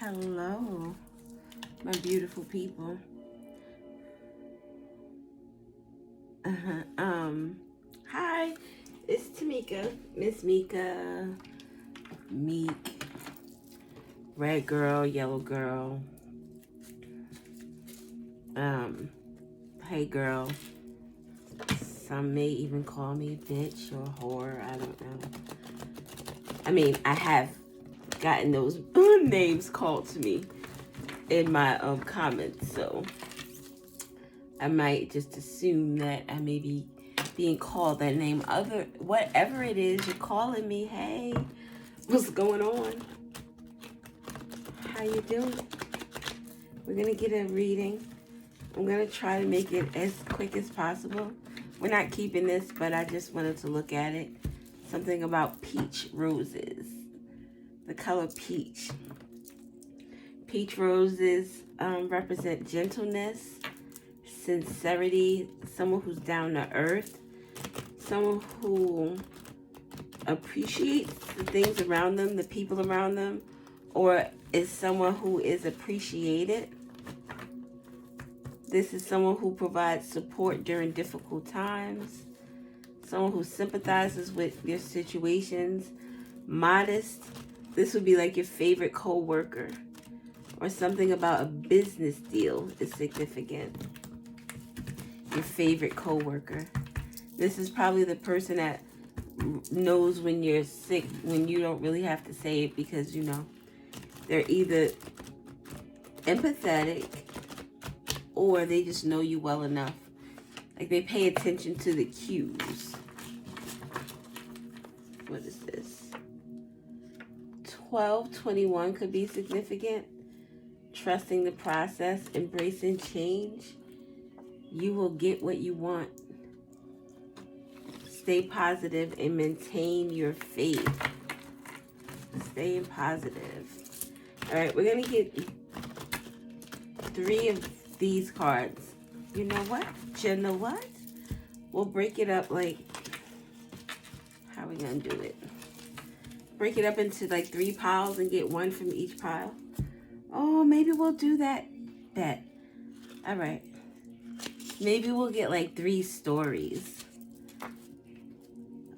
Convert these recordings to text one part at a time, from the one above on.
Hello, my beautiful people. Hi, it's Tamika, Miss Mika, Meek, Red Girl, Yellow Girl. Hey girl. Some may even call me bitch or whore. I don't know. I mean, I have gotten those names called to me in my comments, so I might just assume that I may be being called that name. Whatever it is you're calling me, hey, what's going on? How you doing? We're gonna get a reading. I'm gonna try to make it as quick as possible. We're not keeping this, but I just wanted to look at it. Something about peach roses. The color peach. Peach roses represent gentleness, sincerity, someone who's down to earth, someone who appreciates the things around them, the people around them, or is someone who is appreciated. This is someone who provides support during difficult times, someone who sympathizes with your situations, modest. This would be like your favorite co-worker, or something about a business deal is significant. Your favorite co-worker. This is probably the person that knows when you're sick, when you don't really have to say it, because, you know, they're either empathetic or they just know you well enough. Like they pay attention to the cues. What is this? 1221 could be significant. Trusting the process, embracing change. You will get what you want. Stay positive and maintain your faith. Staying positive. All right, we're going to get 3 of these cards. You know what? You know what? We'll break it up like, how are we going to do it? Break it up into like 3 piles and get 1 from each pile. Oh, maybe we'll do that. Bet. All right. Maybe we'll get like 3 stories.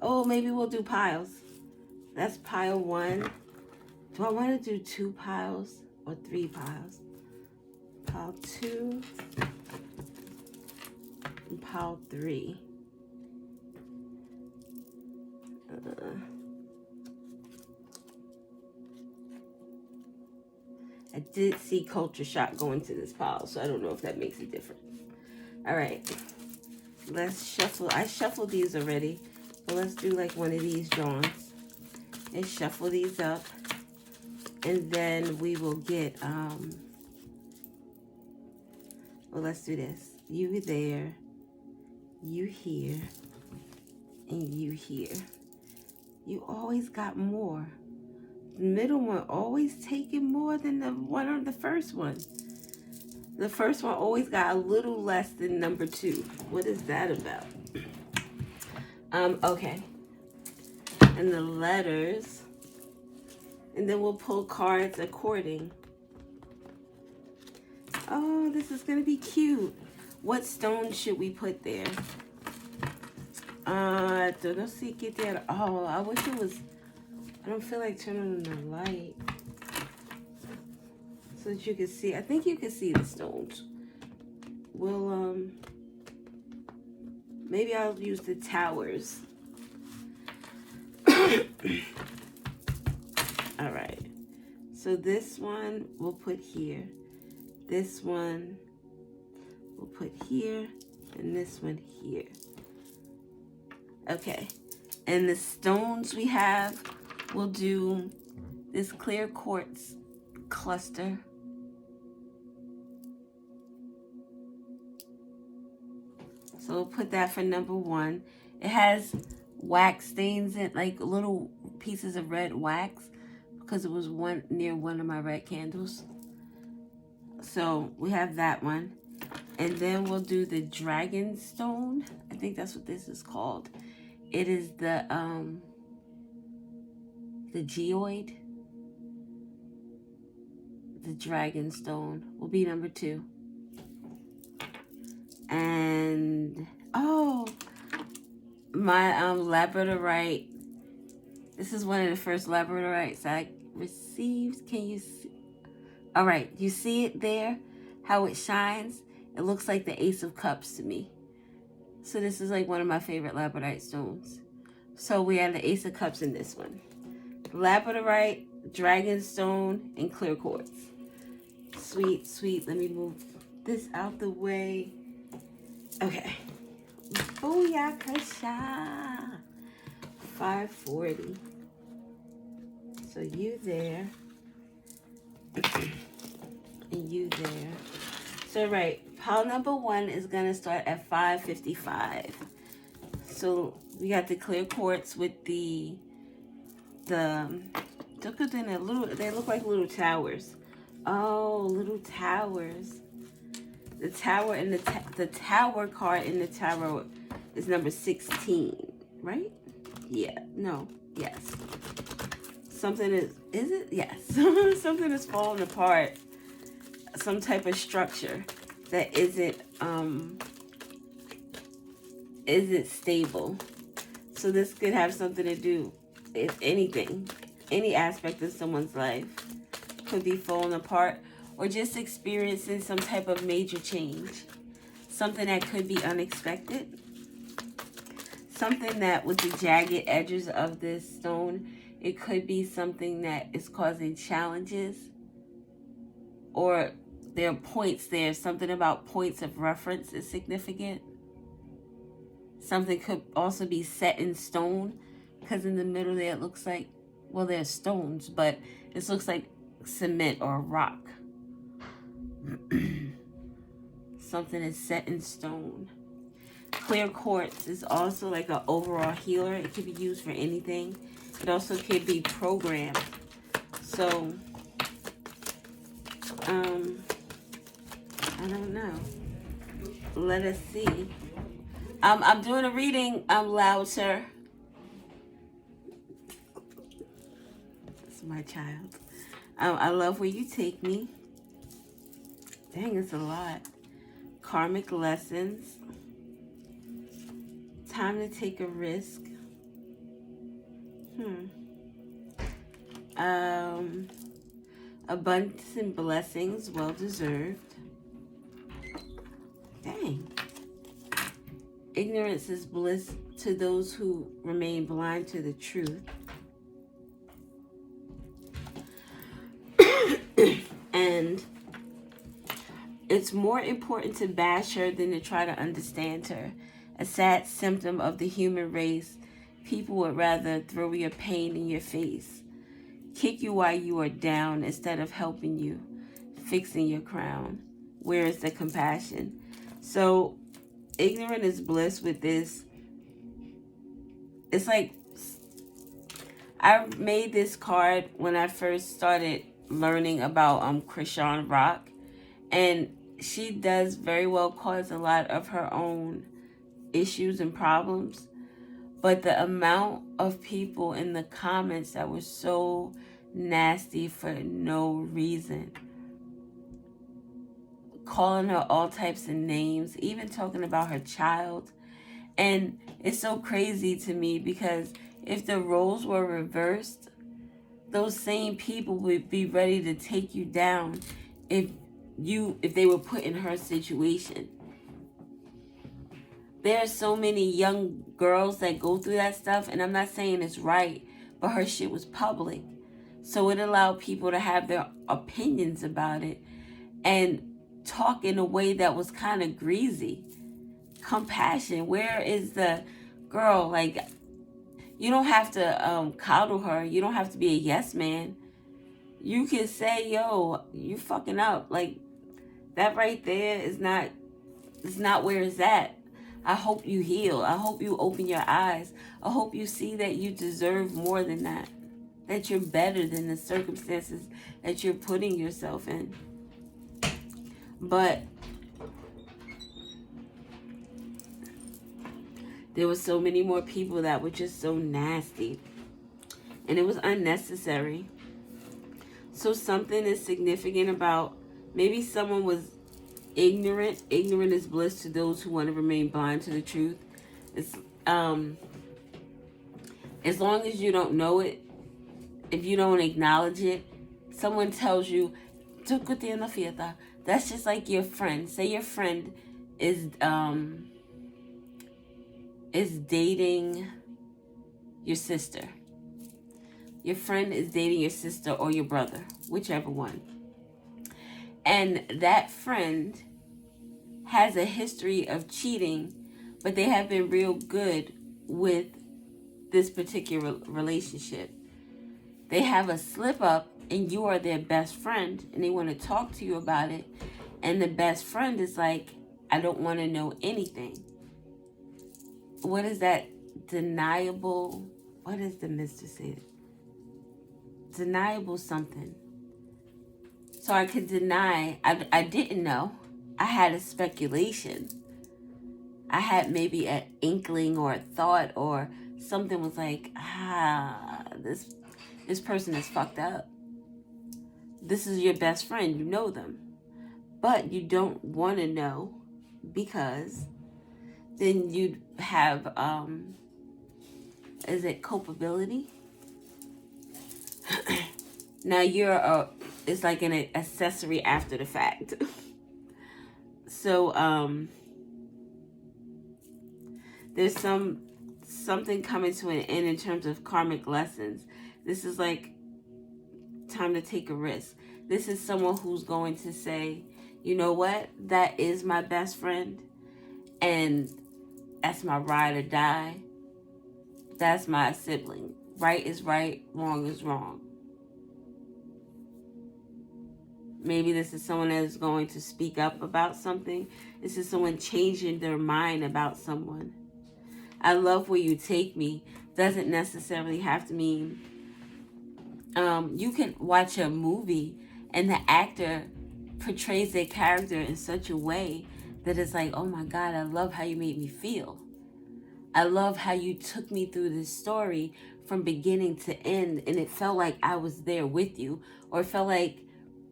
Oh, maybe we'll do piles. That's pile 1. Do I want to do 2 piles or 3 piles? Pile 2 and pile 3. I did see culture shock go into this pile, so I don't know if that makes a difference. All right, let's shuffle. I shuffled these already, but let's do like one of these drawings and shuffle these up, and then we will get well, let's do this. You there, you here, and you here. You always got more. The middle one always taking more than the one on the first one. The first one always got a little less than number 2. What is that about? Okay. And the letters. And then we'll pull cards according. Oh, this is going to be cute. What stone should we put there? Oh, I wish it was... I don't feel like turning on the light so that you can see. I think you can see the stones. We'll, maybe I'll use the towers. All right. So this one we'll put here. This one we'll put here. And this one here. Okay. And the stones we have, we'll do this clear quartz cluster. So we'll put that for number 1. It has wax stains in, like little pieces of red wax, because it was near one of my red candles. So we have that one. And then we'll do the dragon stone. I think that's what this is called. It is the geoid. the dragon stone will be number 2. And oh, my Labradorite. This is one of the first Labradorites I received. Can you see? All right, you see it there? How it shines? It looks like the Ace of Cups to me. So this is like one of my favorite Labradorite stones. So we have the Ace of Cups in this one. Labradorite, dragon stone, and clear quartz. Sweet, sweet. Let me move this out the way. Okay. Booyakasha. 540. So you there. And you there. So right, pile number 1 is gonna start at 555. So we got the clear quartz with the look at them, they look like little towers. Oh, little towers. The tower and the tower card in the tarot is number 16, right? Yeah, no, yes. Something is it? Yes. Something is falling apart. Some type of structure that isn't stable. So this could have something to do, if anything, any aspect of someone's life could be falling apart, or just experiencing some type of major change. Something that could be unexpected. Something that with the jagged edges of this stone, it could be something that is causing challenges, or there are points there. Something about points of reference is significant. Something could also be set in stone, because in the middle there it looks like, well, there's stones, but this looks like cement or rock. Something is set in stone. Clear quartz is also like an overall healer. It could be used for anything. It also could be programmed. So, I don't know. Let us see. I'm doing a reading. I'm loud, sir. That's my child. I love where you take me. Dang, it's a lot. Karmic lessons. Time to take a risk. Abundance and blessings, well deserved. Dang. Ignorance is bliss to those who remain blind to the truth. And it's more important to bash her than to try to understand her. A sad symptom of the human race. People would rather throw your pain in your face, kick you while you are down instead of helping you, fixing your crown. Where is the compassion? So, ignorant is bliss with this. It's like, I made this card when I first started learning about Krishan Rock, and she does very well cause a lot of her own issues and problems, but the amount of people in the comments that were so nasty for no reason, calling her all types of names, even talking about her child. And it's so crazy to me, because if the roles were reversed, those same people would be ready to take you down if they were put in her situation. There are so many young girls that go through that stuff, and I'm not saying it's right, but her shit was public. So it allowed people to have their opinions about it and talk in a way that was kind of greasy. Compassion. Where is the girl? Like, you don't have to coddle her. You don't have to be a yes man. You can say, yo, you fucking up. Like, that right there is not where it's at. I hope you heal. I hope you open your eyes. I hope you see that you deserve more than that. That you're better than the circumstances that you're putting yourself in. But there were so many more people that were just so nasty. And it was unnecessary. So something is significant about, maybe someone was ignorant. Ignorant is bliss to those who want to remain blind to the truth. It's as long as you don't know it, if you don't acknowledge it, someone tells you, that's just like your friend. Say your friend is dating your sister. Your friend is dating your sister or your brother, whichever one. And that friend has a history of cheating, but they have been real good with this particular relationship. They have a slip up and you are their best friend and they want to talk to you about it. And the best friend is like, I don't want to know anything. What is that? Deniable. What is the mister say? Deniable something. So I could deny. I didn't know. I had a speculation. I had maybe an inkling or a thought or something was like, this person is fucked up. This is your best friend. You know them. But you don't want to know because then you'd have, is it culpability? Now it's like an accessory after the fact. So, there's something coming to an end in terms of karmic lessons. This is like time to take a risk. This is someone who's going to say, you know what? That is my best friend. And that's my ride or die. That's my sibling. Right is right, wrong is wrong. Maybe this is someone that is going to speak up about something. This is someone changing their mind about someone. I love where you take me doesn't necessarily have to mean you can watch a movie and the actor portrays their character in such a way that it's like, oh my God, I love how you made me feel. I love how you took me through this story from beginning to end and it felt like I was there with you, or it felt like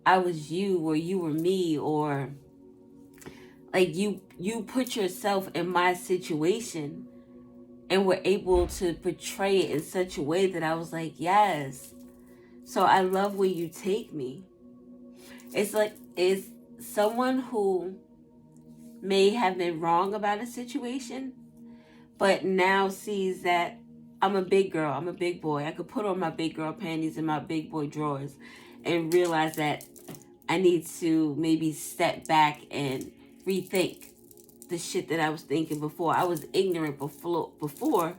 I was you or you were me, or like you put yourself in my situation and were able to portray it in such a way that I was like, yes. So I love where you take me. It's like, it's someone who may have been wrong about a situation, but now sees that I'm a big girl, I'm a big boy. I could put on my big girl panties and my big boy drawers and realize that I need to maybe step back and rethink the shit that I was thinking before. I was ignorant before,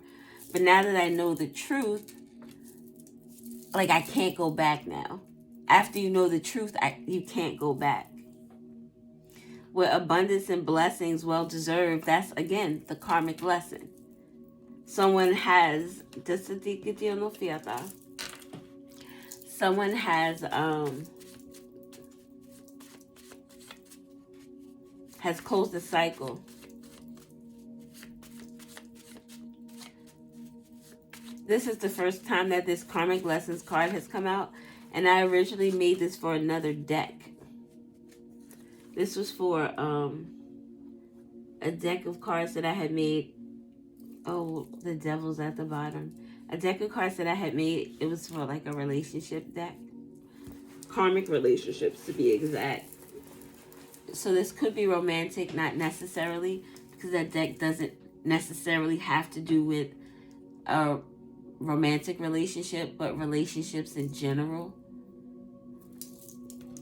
but now that I know the truth, like I can't go back now. After you know the truth, you can't go back. With abundance and blessings well deserved, that's again the karmic lesson. Someone has someone has closed the cycle. This is the first time that this karmic lessons card has come out, and I originally made this for another deck. This was for a deck of cards that I had made. Oh, the devil's at the bottom. A deck of cards that I had made. It was for like a relationship deck. Karmic relationships, to be exact. So this could be romantic, not necessarily, because that deck doesn't necessarily have to do with a romantic relationship, but relationships in general.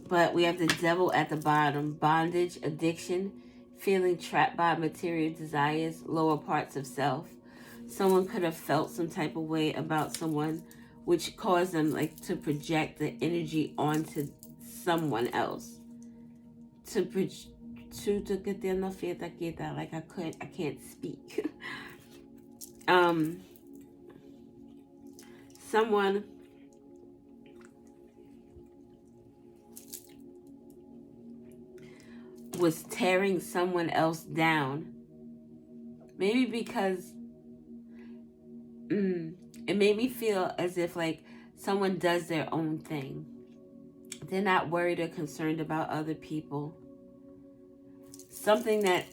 But we have the devil at the bottom. Bondage, addiction, feeling trapped by material desires, lower parts of self. Someone could have felt some type of way about someone, which caused them like to project the energy onto someone else. Like I can't speak. Someone was tearing someone else down. Maybe because it made me feel as if like someone does their own thing. They're not worried or concerned about other people. Something that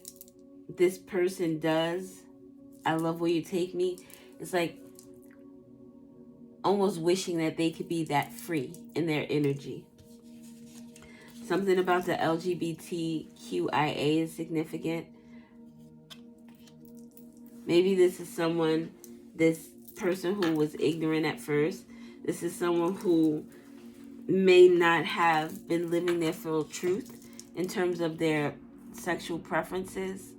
this person does, I love where you take me, it's like almost wishing that they could be that free in their energy. Something about the LGBTQIA is significant. Maybe this is someone, this person who was ignorant at first. This is someone who may not have been living their full truth in terms of their sexual preferences,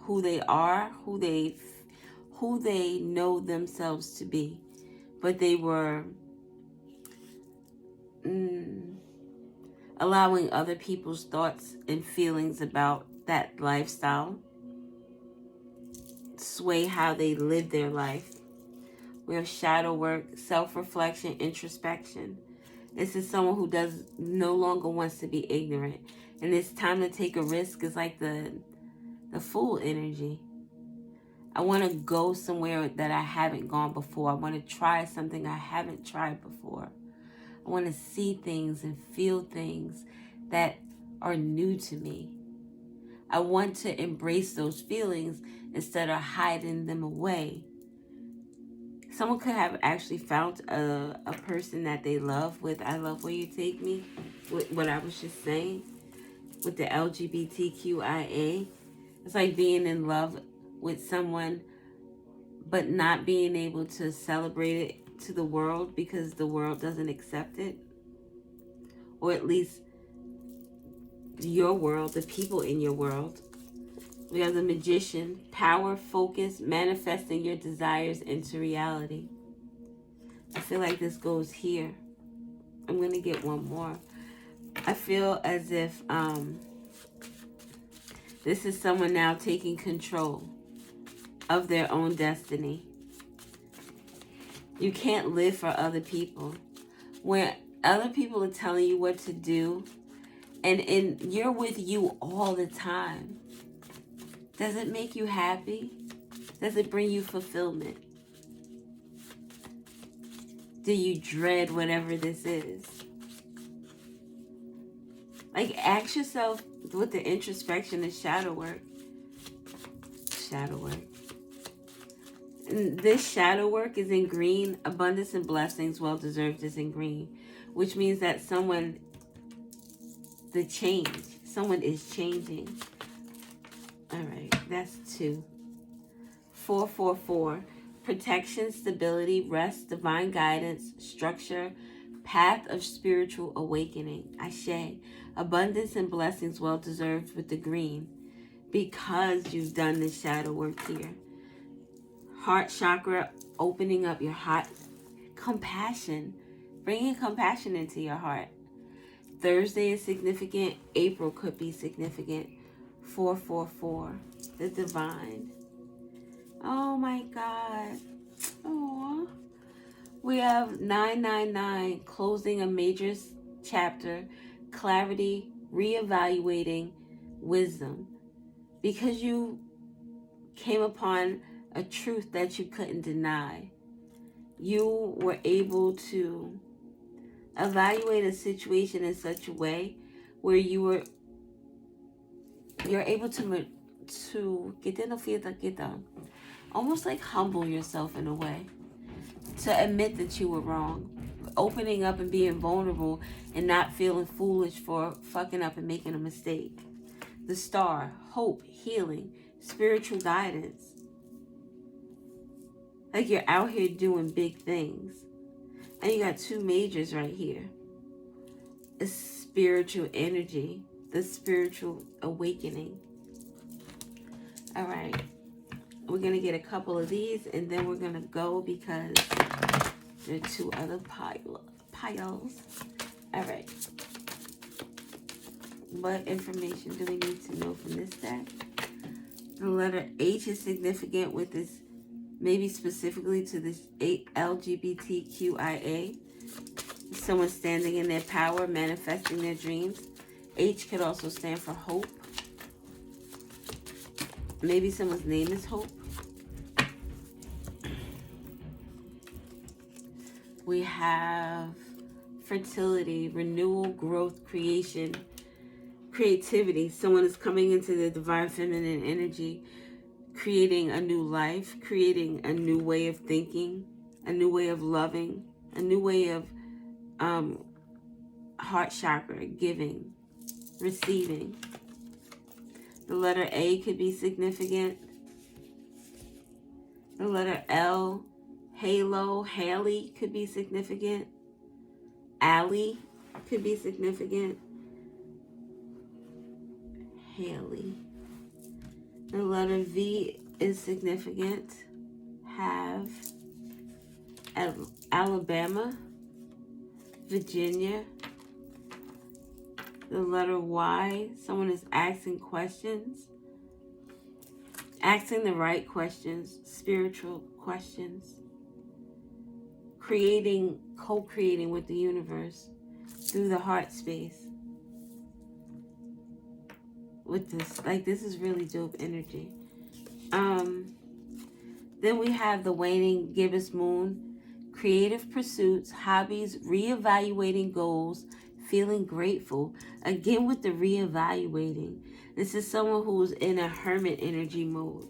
who they are, who they know themselves to be. But they were allowing other people's thoughts and feelings about that lifestyle sway how they live their life. We have shadow work, self-reflection, introspection. This is someone who no longer wants to be ignorant. And it's time to take a risk. It's like the fool energy. I want to go somewhere that I haven't gone before. I want to try something I haven't tried before. I want to see things and feel things that are new to me. I want to embrace those feelings instead of hiding them away. Someone could have actually found a person that they love with I Love Where You Take Me, with what I was just saying, with the LGBTQIA. It's like being in love with someone, but not being able to celebrate it to the world because the world doesn't accept it. Or at least your world, the people in your world. We have the Magician, power, focus, manifesting your desires into reality. I feel like this goes here. I'm going to get one more. I feel as if this is someone now taking control of their own destiny. You can't live for other people. When other people are telling you what to do, and you're with you all the time, does it make you happy? Does it bring you fulfillment? Do you dread whatever this is? Like, ask yourself with the introspection and shadow work. Shadow work. And this shadow work is in green. Abundance and blessings, well-deserved, is in green. Which means that someone is changing. All right, that's 2. 444. Protection, stability, rest, divine guidance, structure, path of spiritual awakening. Ashe. Abundance and blessings, well-deserved, with the green. Because you've done this shadow work here. Heart chakra, opening up your heart. Compassion. Bringing compassion into your heart. Thursday is significant. April could be significant. 444. The divine. Oh my God. Aww. We have 999. Closing a major chapter. Clarity. Reevaluating. Wisdom. Because you came upon a truth that you couldn't deny. You were able to evaluate a situation in such a way where you're able to almost like humble yourself in a way, to admit that you were wrong, opening up and being vulnerable and not feeling foolish for fucking up and making a mistake. The star, hope, healing, spiritual guidance. Like you're out here doing big things. And you got 2 majors right here. The spiritual energy, the spiritual awakening. All right. We're going to get a couple of these and then we're going to go because there are 2 other piles. All right. What information do we need to know from this deck? The letter H is significant with this, maybe specifically to this LGBTQIA. Someone standing in their power, manifesting their dreams. H could also stand for hope. Maybe someone's name is Hope. We have fertility, renewal, growth, creation, creativity. Someone is coming into the divine feminine energy, creating a new life, creating a new way of thinking, a new way of loving, a new way of heart chakra, giving, receiving. The letter A could be significant. The letter L, halo, Haley could be significant. Alley could be significant. Haley. The letter V is significant. Have. Alabama. Virginia. The letter Y, someone is asking questions. Asking the right questions, spiritual questions. Creating, co-creating with the universe through the heart space. With this, like, this is really dope energy. Then we have the waning gibbous moon, creative pursuits, hobbies, reevaluating goals, feeling grateful. Again with the reevaluating. This is someone who's in a hermit energy mode.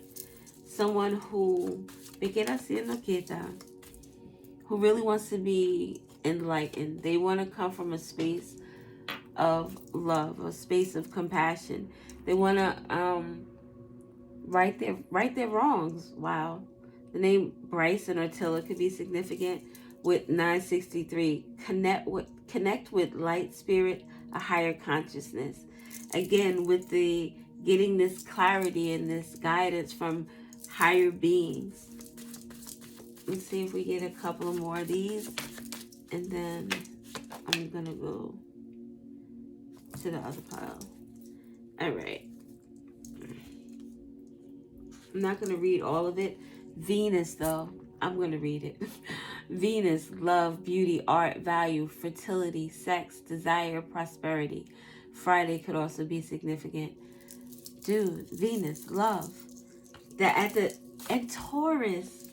Someone who really wants to be enlightened. They want to come from a space of love, a space of compassion. They want to right their wrongs. Wow. The name Bryson or Tilla could be significant with 963. Connect with light spirit, a higher consciousness. Again, with the getting this clarity and this guidance from higher beings. Let's see if we get a couple more of these. And then I'm going to go to the other pile. All right. I'm not going to read all of it. Venus, though, I'm going to read it. Venus, love, beauty, art, value, fertility, sex, desire, prosperity. Friday could also be significant. Dude, Venus, love. And Taurus.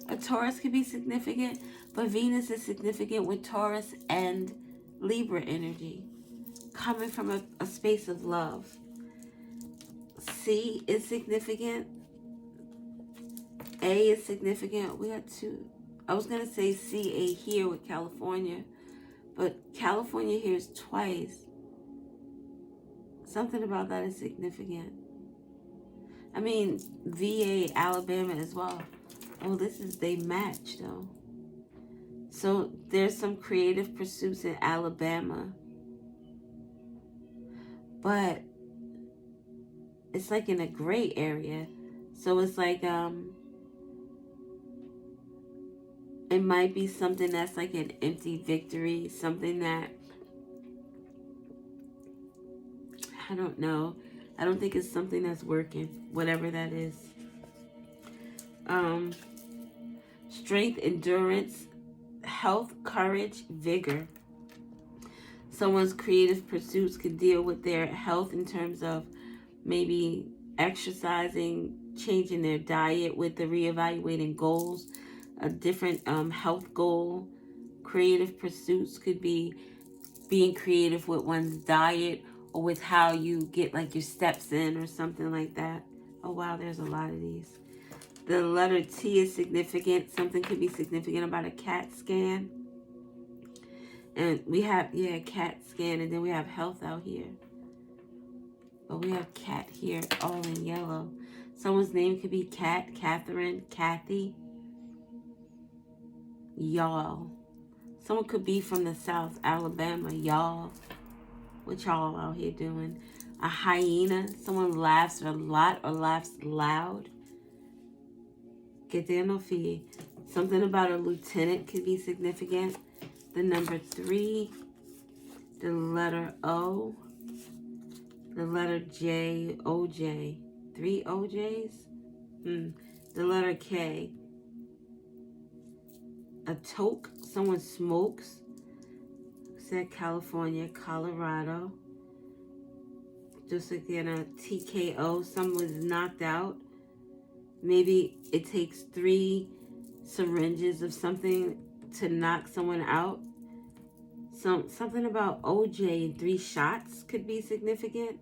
A Taurus could be significant, but Venus is significant with Taurus and Libra energy. Coming from a space of love. C is significant. A is significant. We got two. I was going to say CA here with California, but California here is twice. Something about that is significant. I mean, VA, Alabama as well. Oh, they match though. So there's some creative pursuits in Alabama. But it's like in a gray area. So it's like, it might be something that's like an empty victory. Something that, I don't know. I don't think it's something that's working. Whatever that is. Strength, endurance, health, courage, vigor. Someone's creative pursuits could deal with their health in terms of maybe exercising, changing their diet with the reevaluating goals, a different health goal. Creative pursuits could be being creative with one's diet or with how you get like your steps in or something like that. Oh wow, there's a lot of these. The letter T is significant. Something could be significant about a CAT scan. And we have, CAT scan, and then we have health out here. But we have cat here, all in yellow. Someone's name could be Kat, Catherine, Kathy. Y'all. Someone could be from the South, Alabama. Y'all. What y'all out here doing? A hyena. Someone laughs a lot or laughs loud. Something about a lieutenant could be significant. The number 3. The letter O. The letter J, OJ. 3 OJs? The letter K. A toke. Someone smokes. Said California, Colorado. Just again, a TKO. Someone was knocked out. Maybe it takes 3 syringes of something to knock someone out. Something about OJ and 3 shots could be significant.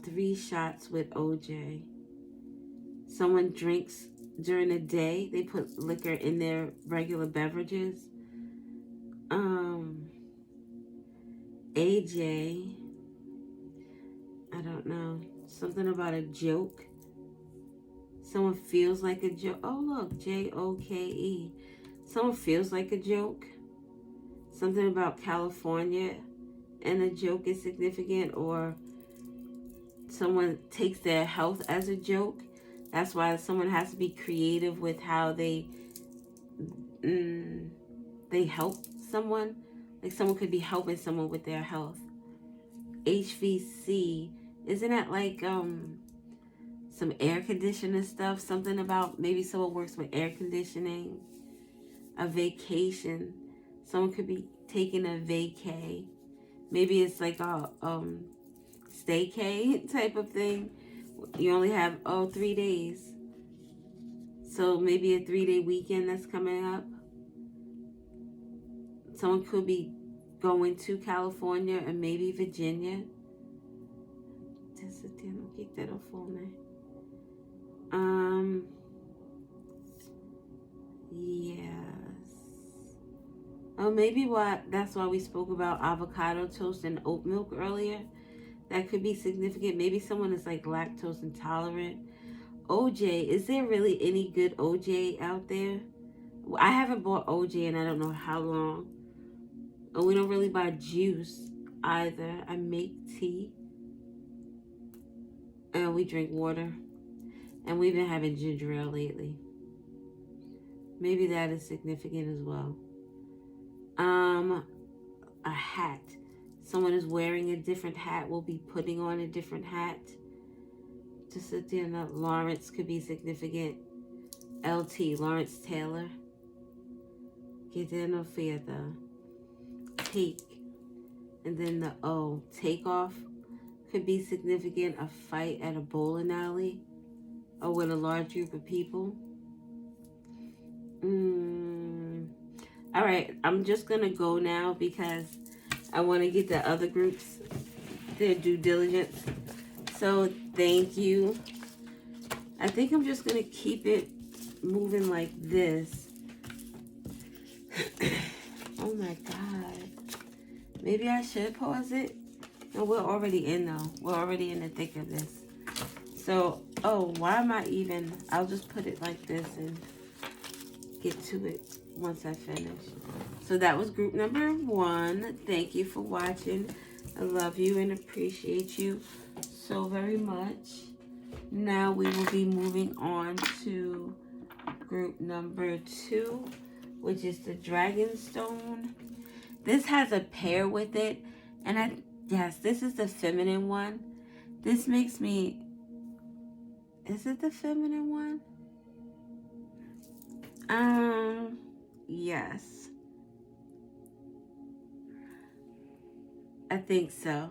3 shots with OJ. Someone drinks during the day. They put liquor in their regular beverages. AJ. I don't know. Something about a joke. Someone feels like a joke. Oh, look. JOKE. Someone feels like a joke. Something about California and a joke is significant, or someone takes their health as a joke. That's why someone has to be creative with how they help someone. Like someone could be helping someone with their health. HVC, isn't that like some air conditioner stuff? Something about maybe someone works with air conditioning. A vacation, someone could be taking a vacay. Maybe it's like a staycay type of thing. You only have 3 days, so maybe a 3-day weekend that's coming up. Someone could be going to California and maybe Virginia. Yes. Oh, maybe that's why we spoke about avocado toast and oat milk earlier. That could be significant. Maybe someone is like lactose intolerant. OJ, is there really any good OJ out there? I haven't bought OJ and I don't know how long. And we don't really buy juice either. I make tea. And we drink water. And we've been having ginger ale lately. Maybe that is significant as well. A hat. Someone is wearing a different hat. Will be putting on a different hat. Just sit there. Lawrence could be significant. LT, Lawrence Taylor. Que there no fiesta. Take. And then the O, takeoff, could be significant. A fight at a bowling alley or with a large group of people. All right, I'm just going to go now because I want to get the other groups their due diligence. So thank you. I think I'm just going to keep it moving like this. Oh my God. Maybe I should pause it. No, we're already in though. We're already in the thick of this. So, why am I even? I'll just put it like this and get to it once I finish. So that was group number 1. Thank you for watching. I love you and appreciate you so very much. Now we will be moving on to group number 2, which is the Dragonstone. This has a pair with it, and yes, this is the feminine one. This makes me, is it the feminine one? Yes. I think so.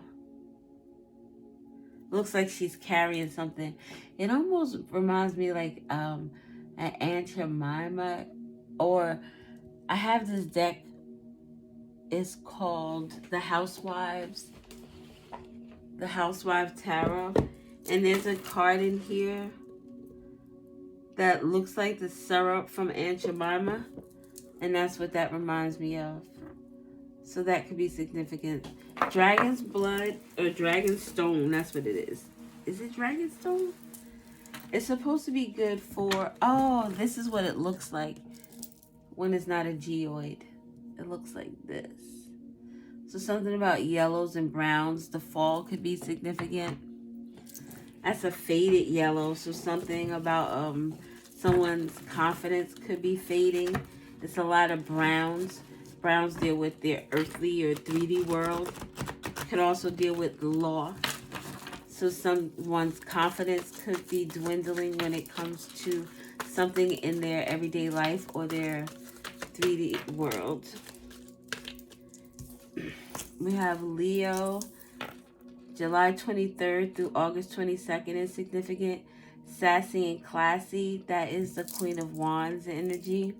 Looks like she's carrying something. It almost reminds me like an Aunt Jemima, or I have this deck. It's called the Housewives Tarot, and there's a card in here that looks like the syrup from Aunt Jemima, and that's what that reminds me of. So that could be significant. Dragon's blood or Dragonstone, that's what it is. Is it Dragonstone? It's supposed to be good for, this is what it looks like when it's not a geoid. It looks like this. So something about yellows and browns. The fall could be significant. That's a faded yellow. So something about someone's confidence could be fading. It's a lot of browns. Browns deal with their earthly or 3D world. Could also deal with law. So someone's confidence could be dwindling when it comes to something in their everyday life or their 3D world. We have Leo, July 23rd through August 22nd is significant. Sassy and classy, that is the Queen of Wands energy.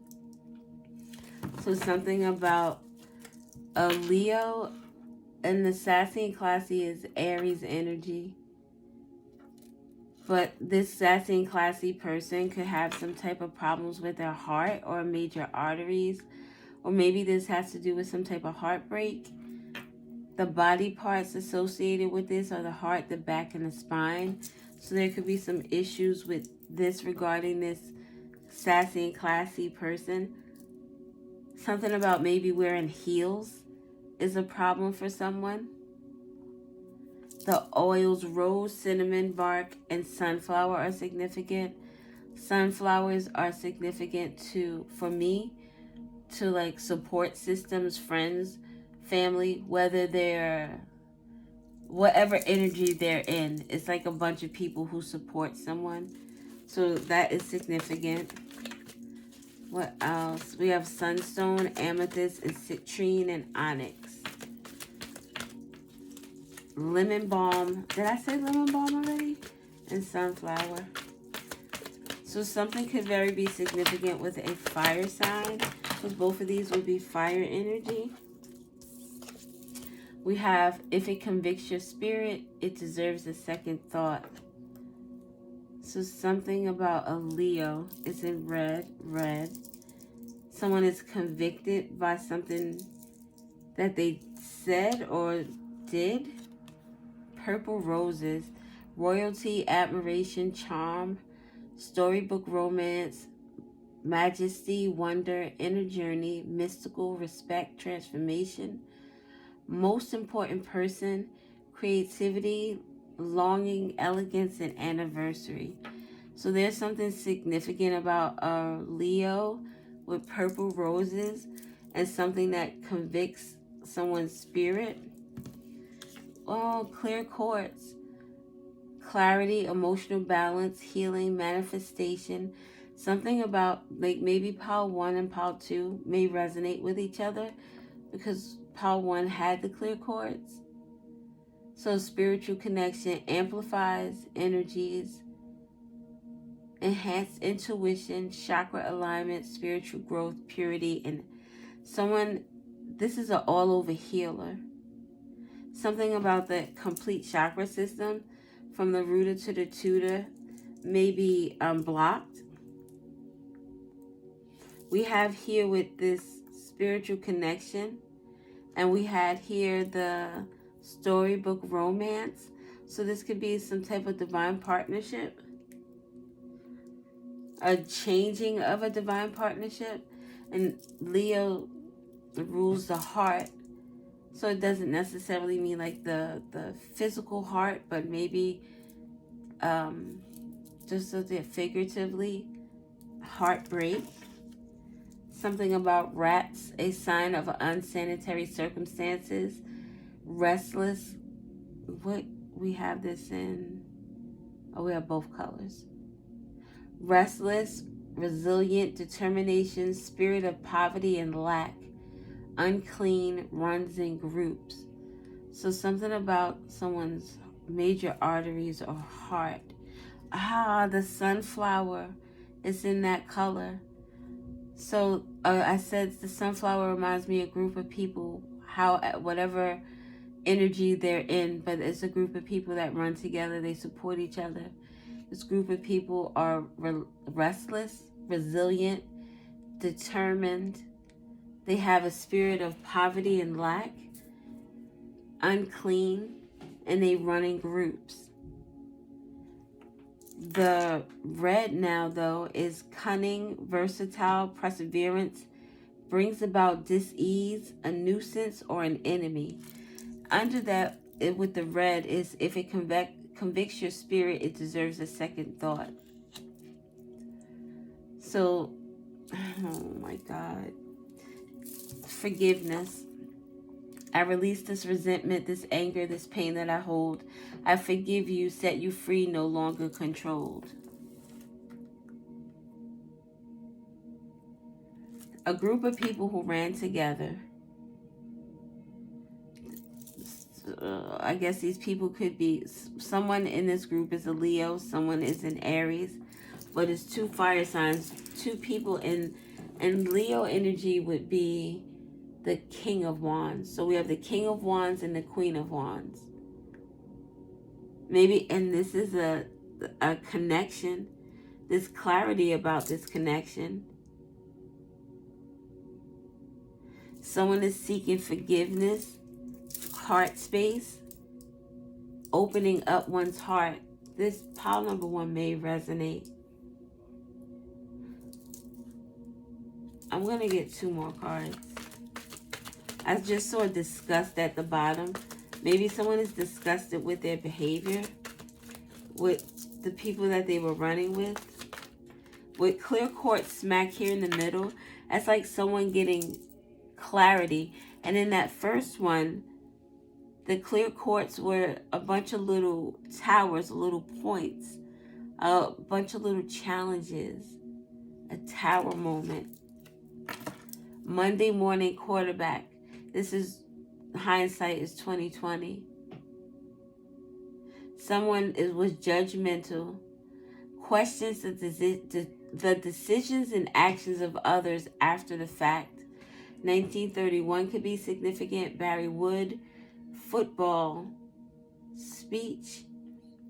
So something about a Leo and the sassy and classy is Aries energy. But this sassy and classy person could have some type of problems with their heart or major arteries. Or maybe this has to do with some type of heartbreak. The body parts associated with this are the heart, the back, and the spine. So there could be some issues with this regarding this sassy and classy person. Something about maybe wearing heels is a problem for someone. The oils, rose, cinnamon bark, and sunflower are significant. Sunflowers are significant for me, to like support systems, friends, family, whether they're whatever energy they're in. It's like a bunch of people who support someone. So that is significant. What else? We have sunstone, amethyst, and citrine, and onyx. Lemon balm. Did I say lemon balm already? And sunflower. So something could very be significant with a fire sign, because both of these would be fire energy. We have, if it convicts your spirit, it deserves a second thought. So something about a Leo is in red. Someone is convicted by something that they said or did. Purple roses, royalty, admiration, charm, storybook romance, majesty, wonder, inner journey, mystical, respect, transformation, most important person, creativity, longing, elegance, and anniversary. So there's something significant about a Leo with purple roses and something that convicts someone's spirit. Oh, clear quartz. Clarity, emotional balance, healing, manifestation. Something about like maybe pile 1 and pile 2 may resonate with each other because pile 1 had the clear quartz. So spiritual connection amplifies energies, enhanced intuition, chakra alignment, spiritual growth, purity, and someone, this is an all-over healer. Something about the complete chakra system from the rooter to the tutor may be blocked. We have here with this spiritual connection, and we had here the storybook romance. So this could be some type of divine partnership, a changing of a divine partnership. And Leo rules the heart, so it doesn't necessarily mean like the physical heart, but maybe just so that figuratively, heartbreak. Something about rats, a sign of unsanitary circumstances. Restless. What we have this in? Oh, we have both colors. Restless, resilient, determination, spirit of poverty and lack. Unclean, runs in groups. So something about someone's major arteries or heart. The sunflower is in that color. So I said the sunflower reminds me of a group of people, whatever energy they're in, but it's a group of people that run together, they support each other. This group of people are restless, resilient, determined. They have a spirit of poverty and lack, unclean, and they run in groups. The red now, though, is cunning, versatile, perseverance, brings about dis-ease, a nuisance, or an enemy. Under that, with the red, is if it convicts your spirit, it deserves a second thought. So, oh my God. Forgiveness. I release this resentment, this anger, this pain that I hold. I forgive you, set you free, no longer controlled. A group of people who ran together. I guess these people could be, someone in this group is a Leo, someone is an Aries, but it's two fire signs, two people in And Leo energy would be the King of Wands. So we have the King of Wands and the Queen of Wands. Maybe, and this is a connection. There's clarity about this connection. Someone is seeking forgiveness, heart space, opening up one's heart. This pile number 1 may resonate. I'm going to get 2 more cards. I just saw disgust at the bottom. Maybe someone is disgusted with their behavior, with the people that they were running with. With clear quartz smack here in the middle, that's like someone getting clarity. And in that first one, the clear quartz were a bunch of little towers, little points, a bunch of little challenges, a tower moment. Monday morning quarterback. This is hindsight is 2020. Someone was judgmental, questions the decisions and actions of others after the fact. 1931 could be significant. Barry Wood, football, speech,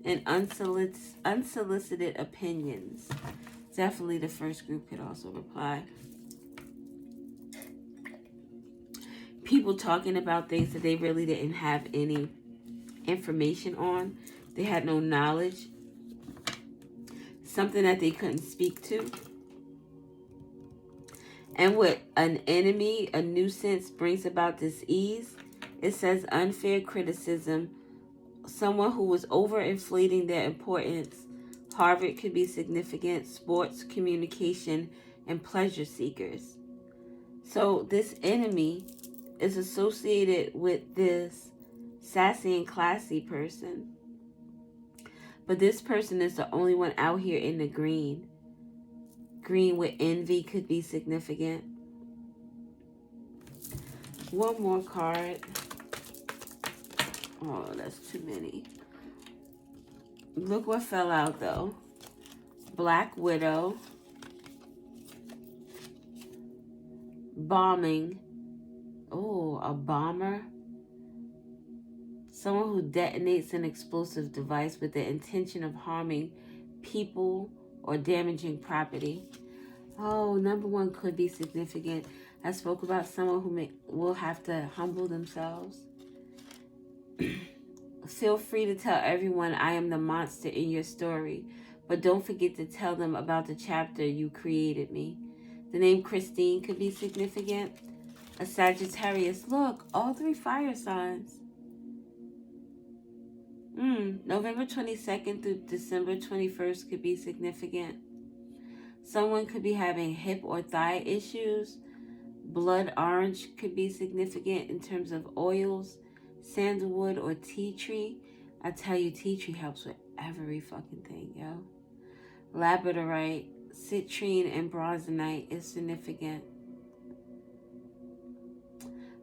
and unsolicited opinions. Definitely the first group could also reply. People talking about things that they really didn't have any information on. They had no knowledge. Something that they couldn't speak to. And what an enemy, a nuisance, brings about dis-ease. It says unfair criticism. Someone who was overinflating their importance. Harvard could be significant. Sports, communication, and pleasure seekers. So this enemy is associated with this sassy and classy person. But this person is the only one out here in the green. Green with envy could be significant. One more card. Oh, that's too many. Look what fell out though. Black Widow. Bombing. Oh, a bomber. Someone who detonates an explosive device with the intention of harming people or damaging property. Oh, number 1 could be significant. I spoke about someone who will have to humble themselves. Feel free to tell everyone I am the monster in your story, but don't forget to tell them about the chapter you created me. The name Christine could be significant. A Sagittarius. Look, all 3 fire signs. November 22nd through December 21st could be significant. Someone could be having hip or thigh issues. Blood orange could be significant in terms of oils. Sandalwood or tea tree. I tell you, tea tree helps with every fucking thing, yo. Labradorite, citrine, and bronzonite is significant.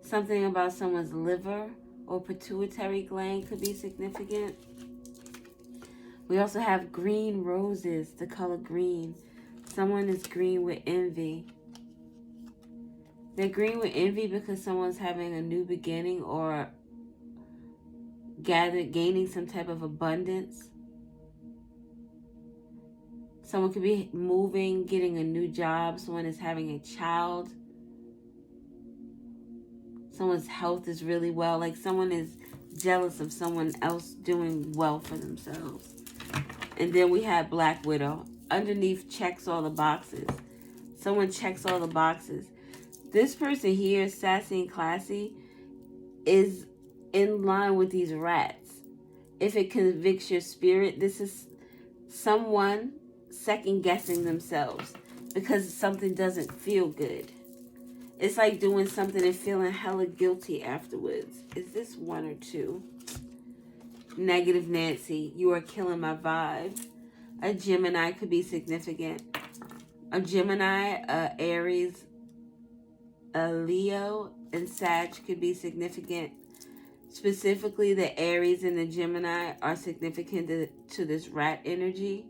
Something about someone's liver or pituitary gland could be significant. We also have green roses, the color green. Someone is green with envy. They're green with envy because someone's having a new beginning or gaining some type of abundance. Someone could be moving, getting a new job. Someone is having a child. Someone's health is really well. Like someone is jealous of someone else doing well for themselves. And then we have Black Widow. Underneath checks all the boxes. Someone checks all the boxes. This person here, sassy and classy, is in line with these rats. If it convicts your spirit, this is someone second guessing themselves because something doesn't feel good. It's like doing something and feeling hella guilty afterwards. Is this 1 or 2? Negative Nancy, you are killing my vibe. A Gemini could be significant. A Gemini, Aries, a Leo, and Sag could be significant. Specifically, the Aries and the Gemini are significant to this rat energy.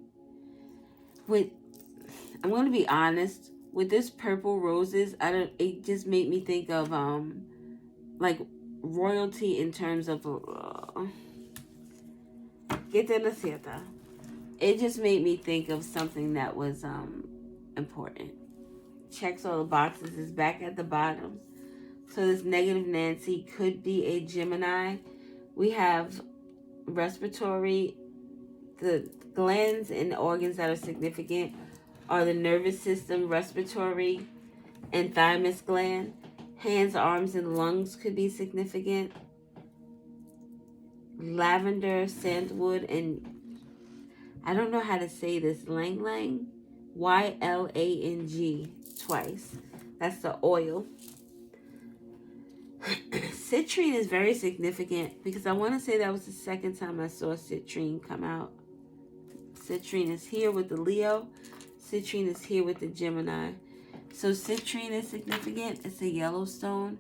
I'm going to be honest. with this purple roses, it just made me think of like royalty in terms of it just made me think of something that was important. Checks all the boxes, is back at the bottom. So this negative Nancy could be a Gemini. We have respiratory. The glands and organs that are significant are the nervous system, respiratory, and thymus gland. Hands, arms, and lungs could be significant. Lavender, sandalwood, and I don't know how to say this, lang lang, YLANG, twice. That's the oil. Citrine is very significant because I want to say that was the second time I saw citrine come out. Citrine is here with the Leo. Citrine is here with the Gemini. So citrine is significant. It's a Yellowstone.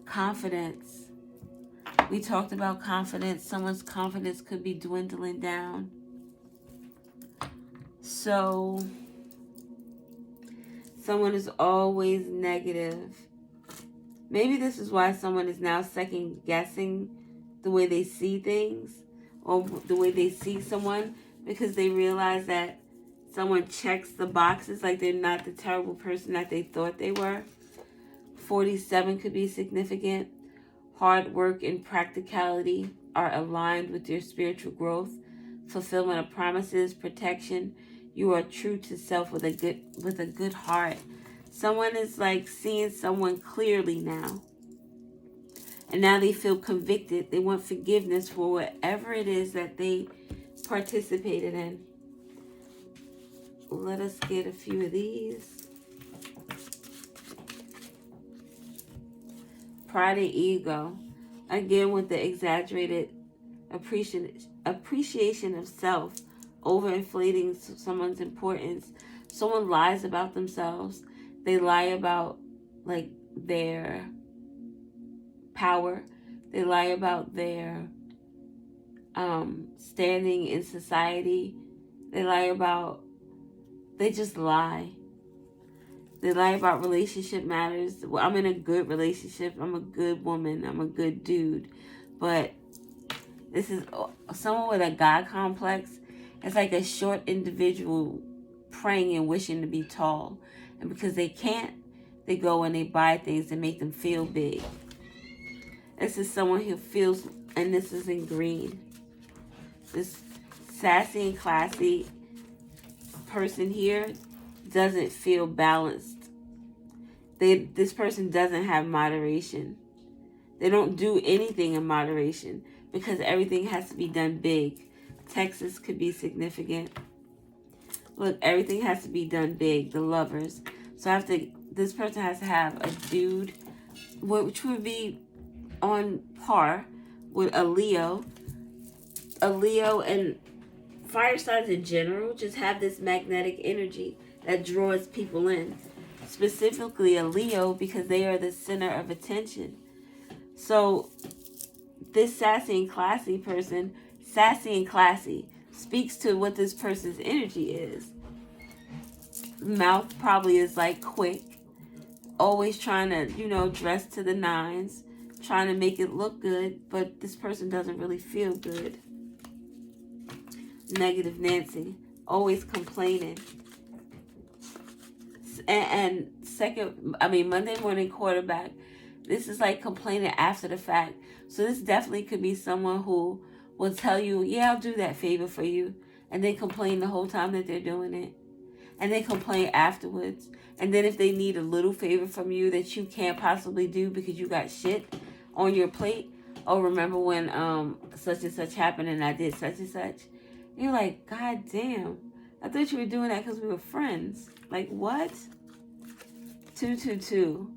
Confidence. We talked about confidence. Someone's confidence could be dwindling down. So someone is always negative. Maybe this is why someone is now second guessing the way they see things or the way they see someone, because they realize that someone checks the boxes, like they're not the terrible person that they thought they were. 47 could be significant. Hard work and practicality are aligned with your spiritual growth, fulfillment of promises, protection. You are true to self with a good heart. Someone is like seeing someone clearly now. And now they feel convicted. They want forgiveness for whatever it is that they participated in. Let us get a few of these. Pride and ego. Again, with the exaggerated appreciation of self, overinflating someone's importance. Someone lies about themselves. They lie about like their power. They lie about their standing in society. They just lie. They lie about relationship matters. Well, I'm in a good relationship. I'm a good woman. I'm a good dude. But this is someone with a God complex. It's like a short individual praying and wishing to be tall. And because they can't, they go and they buy things that make them feel big. This is someone who feels, and this is in green. This sassy and classy person here doesn't feel balanced. This person doesn't have moderation. They don't do anything in moderation because everything has to be done big. Texas could be significant. Look, everything has to be done big. The Lovers. So this person has to have a dude, which would be on par with a Leo. A Leo and fire signs in general just have this magnetic energy that draws people in. Specifically a Leo, because they are the center of attention. So this sassy and classy person, sassy and classy, speaks to what this person's energy is. Mouth probably is like quick, always trying to, dress to the nines, trying to make it look good, but this person doesn't really feel good. Negative Nancy, always complaining. And Monday morning quarterback, this is like complaining after the fact. So this definitely could be someone who will tell you, yeah, I'll do that favor for you, and then complain the whole time that they're doing it. And then complain afterwards. And then if they need a little favor from you that you can't possibly do because you got shit on your plate, oh, remember when such and such happened and I did such and such? And you're like, God damn, I thought you were doing that because we were friends. Like, what? 222.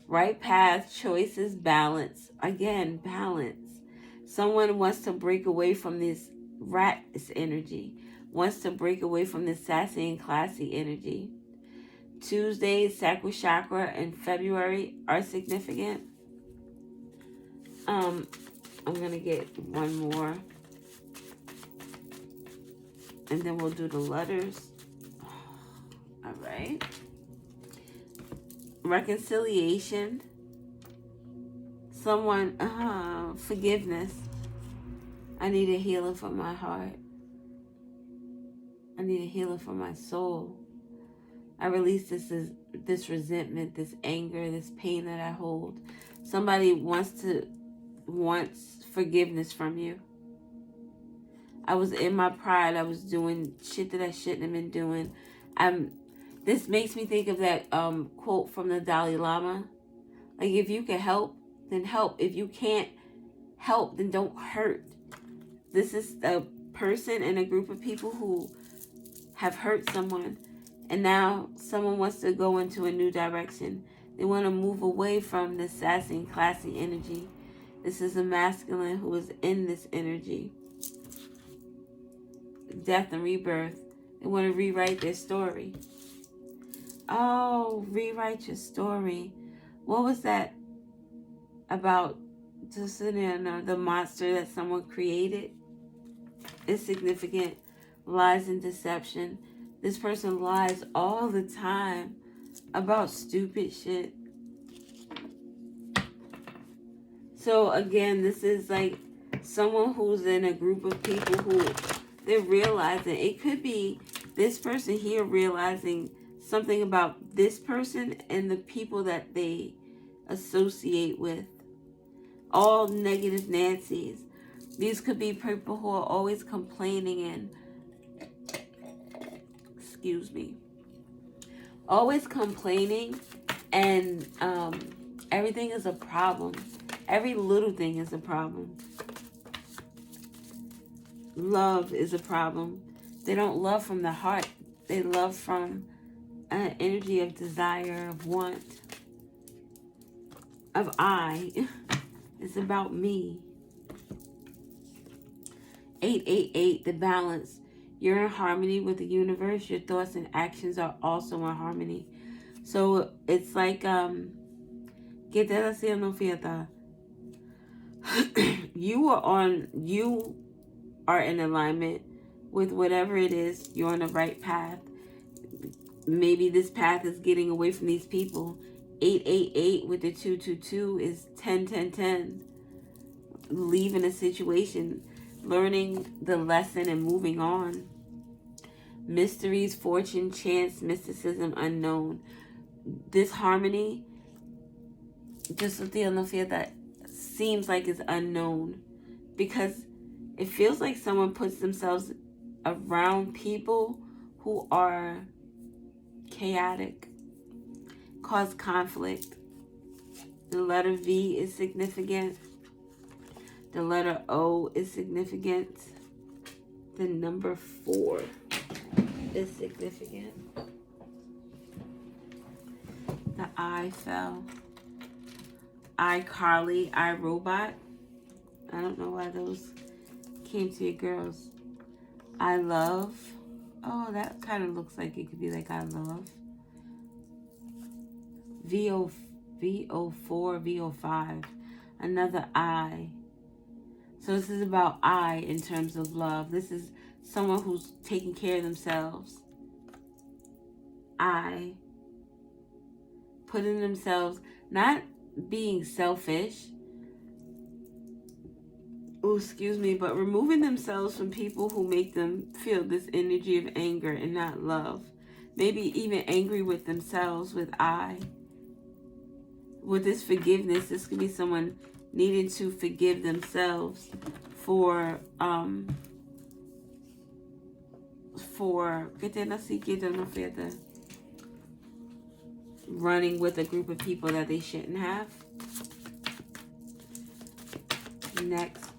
Right path, choices, balance. Again, balance. Someone wants to break away from this rat energy. Wants to break away from this sassy and classy energy. Tuesday, sacral chakra, and February are significant. I'm going to get one more. And then we'll do the letters. All right. Reconciliation. Someone, forgiveness. I need a healing for my heart. I need a healing for my soul. I release this resentment, this anger, this pain that I hold. Somebody wants forgiveness from you. I was in my pride. I was doing shit that I shouldn't have been doing. This makes me think of that quote from the Dalai Lama. Like, if you can help, then help. If you can't help, then don't hurt. This is a person and a group of people who have hurt someone, and now someone wants to go into a new direction. They want to move away from this sassy and classy energy. This is a masculine who is in this energy. Death and rebirth. They want to rewrite their story. Oh, rewrite your story. What was that about? Just the monster that someone created is significant. Lies and deception. This person lies all the time about stupid shit. So again, this is like someone who's in a group of people who they're realizing. It could be this person here realizing something about this person and the people that they associate with. All negative Nancy's. These could be people who are always complaining and always complaining, and everything is a problem. Every little thing is a problem. Love is a problem. They don't love from the heart. They love from an energy of desire, of want, of I. It's about me. 888, the balance. You're in harmony with the universe. Your thoughts and actions are also in harmony. So it's like, you are in alignment with whatever it is. You're on the right path. Maybe this path is getting away from these people. 888 with the 222 is 10. Leaving a situation, learning the lesson and moving on. Mysteries, fortune, chance, mysticism, unknown. This harmony, just with the that seems like it's unknown, because it feels like someone puts themselves around people who are chaotic, cause conflict. The letter V is significant. The letter O is significant. The number 4 is significant. The I fell. iCarly, iRobot. I don't know why those came to you girls. I love. Oh, that kind of looks like it could be like I love. VO4, VO5. Another I. So this is about I in terms of love. This is someone who's taking care of themselves. I. Putting themselves, not being selfish. But removing themselves from people who make them feel this energy of anger and not love. Maybe even angry with themselves with I. With this forgiveness, this could be someone needing to forgive themselves for running with a group of people that they shouldn't have. Next,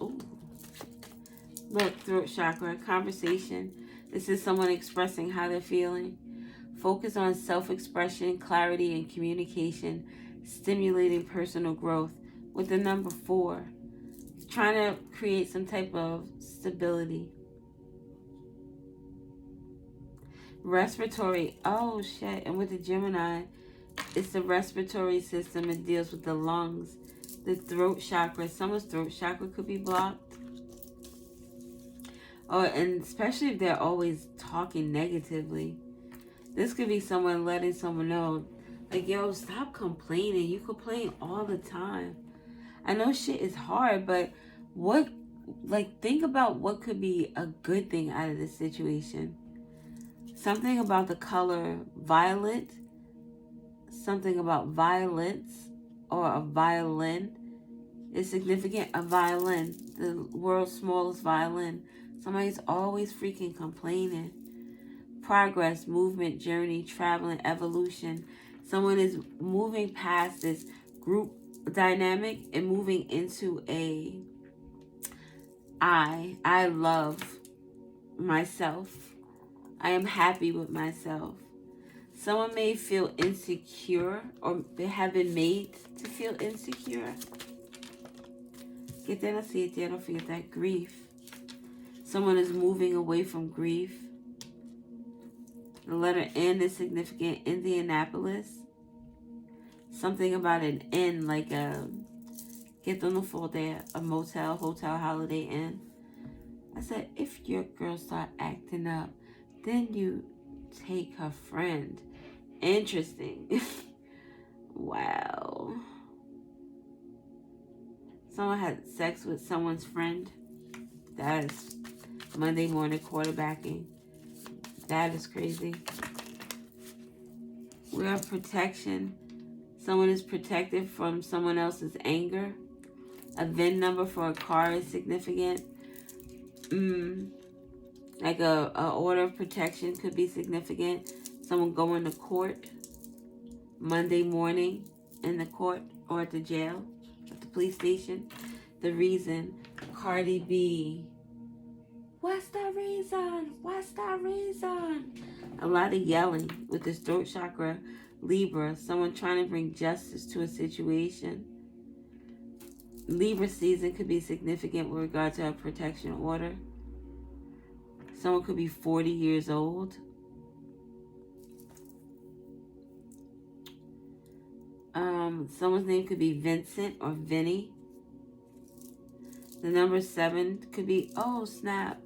look, throat chakra, conversation. This is someone expressing how they're feeling. Focus on self-expression, clarity, and communication, stimulating personal growth. With the number 4, trying to create some type of stability. Respiratory, oh shit, and with the Gemini, it's the respiratory system. It deals with the lungs, the throat chakra. Someone's throat chakra could be blocked. Oh, and especially if they're always talking negatively. This could be someone letting someone know, like, yo, stop complaining. You complain all the time. I know shit is hard, but think about what could be a good thing out of this situation. Something about the color violet, something about violence or a violin is significant. A violin, the world's smallest violin. Somebody's always freaking complaining. Progress, movement, journey, traveling, evolution. Someone is moving past this group dynamic and moving into I love myself. I am happy with myself. Someone may feel insecure or they have been made to feel insecure. Get that, I see it there. Don't forget that grief. Someone is moving away from grief. The letter N is significant. Indianapolis. Something about an inn, like get on the floor there, a motel, hotel, Holiday Inn. I said, if your girl start acting up, then you take her friend. Interesting. Wow. Someone had sex with someone's friend. That is Monday morning quarterbacking. That is crazy. We have protection. Someone is protected from someone else's anger. A VIN number for a car is significant. Like a order of protection could be significant. Someone going to court Monday morning in the court or at the jail, at the police station. The reason, Cardi B. What's the reason? What's the reason? A lot of yelling with this throat chakra. Libra, someone trying to bring justice to a situation. Libra season could be significant with regard to a protection order. Someone could be 40 years old. Someone's name could be Vincent or Vinny. The number 7 could be, oh snap,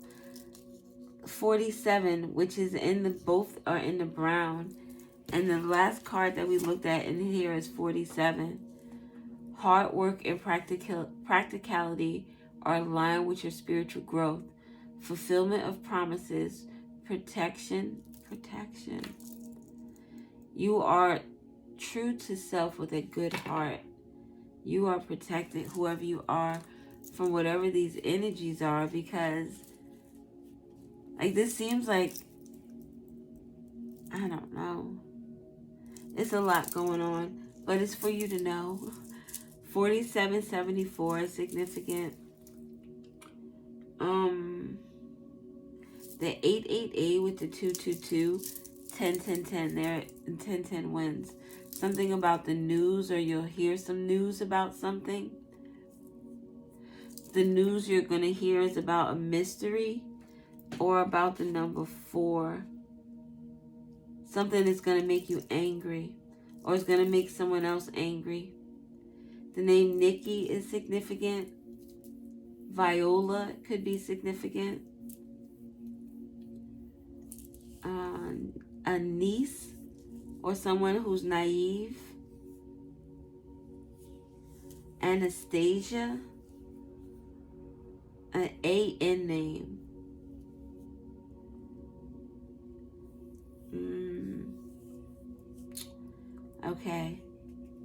47, which is both are in the brown. And the last card that we looked at in here is 47. Hard work and practicality are aligned with your spiritual growth. Fulfillment of promises, protection. You are true to self with a good heart. You are protected, whoever you are, from whatever these energies are, because like this seems like, I don't know. It's a lot going on, but it's for you to know. 4774 is significant. The 888 with the 222, 10 there, and 10 wins. Something about the news, or you'll hear some news about something. The news you're going to hear is about a mystery or about the number 4. Something that's going to make you angry or is going to make someone else angry. The name Nikki is significant. Viola could be significant. A niece or someone who's naive. Anastasia. An A-N name. Okay.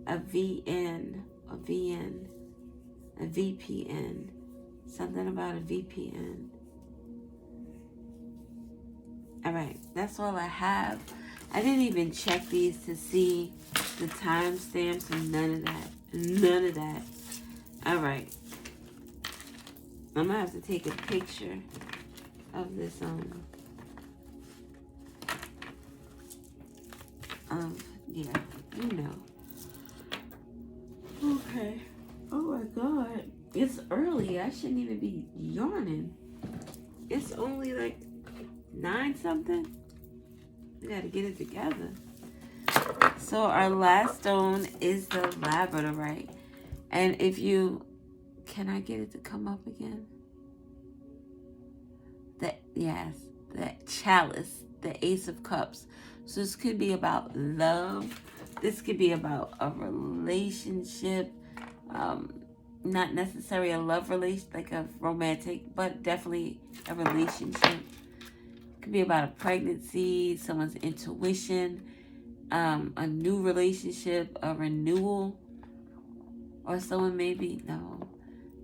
A VN. A VN. A VPN. Something about a VPN. Alright, that's all I have. I didn't even check these to see the timestamps and none of that. None of that. Alright. I'm going to have to take a picture of this, yeah, you know. Okay. Oh my God. It's early. I shouldn't even be yawning. It's only like 9 something. We got to get it together. So our last stone is the Labradorite. And if you... Can I get it to come up again? Yes, the chalice, the Ace of Cups. So this could be about love. This could be about a relationship. Not necessarily a love relation, like a romantic, but definitely a relationship. It could be about a pregnancy, someone's intuition, a new relationship, a renewal, or someone maybe, no,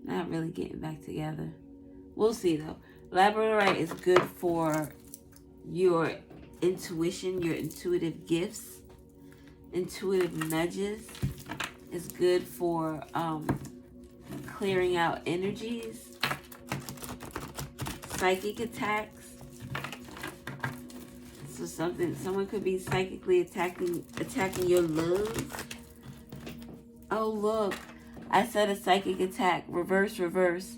not really getting back together. We'll see though. Labradorite is good for your intuition, your intuitive gifts, intuitive nudges. It's good for clearing out energies, psychic attacks. So someone could be psychically attacking your love. Oh look, I said a psychic attack. Reverse.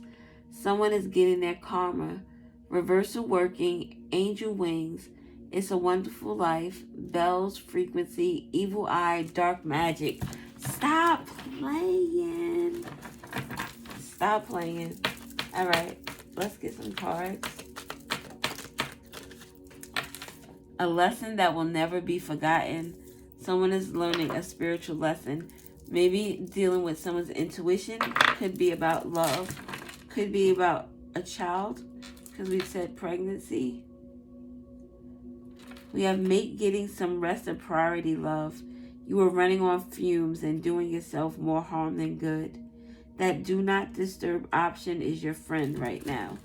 Someone is getting their karma. Reversal working, angel wings. It's a wonderful life. Bells, frequency, evil eye, dark magic. Stop playing. Stop playing. All right, let's get some cards. A lesson that will never be forgotten. Someone is learning a spiritual lesson. Maybe dealing with someone's intuition. Could be about love. Could be about a child, because we said pregnancy. We have mate getting some rest and priority love. You are running on fumes and doing yourself more harm than good. That do not disturb option is your friend right now.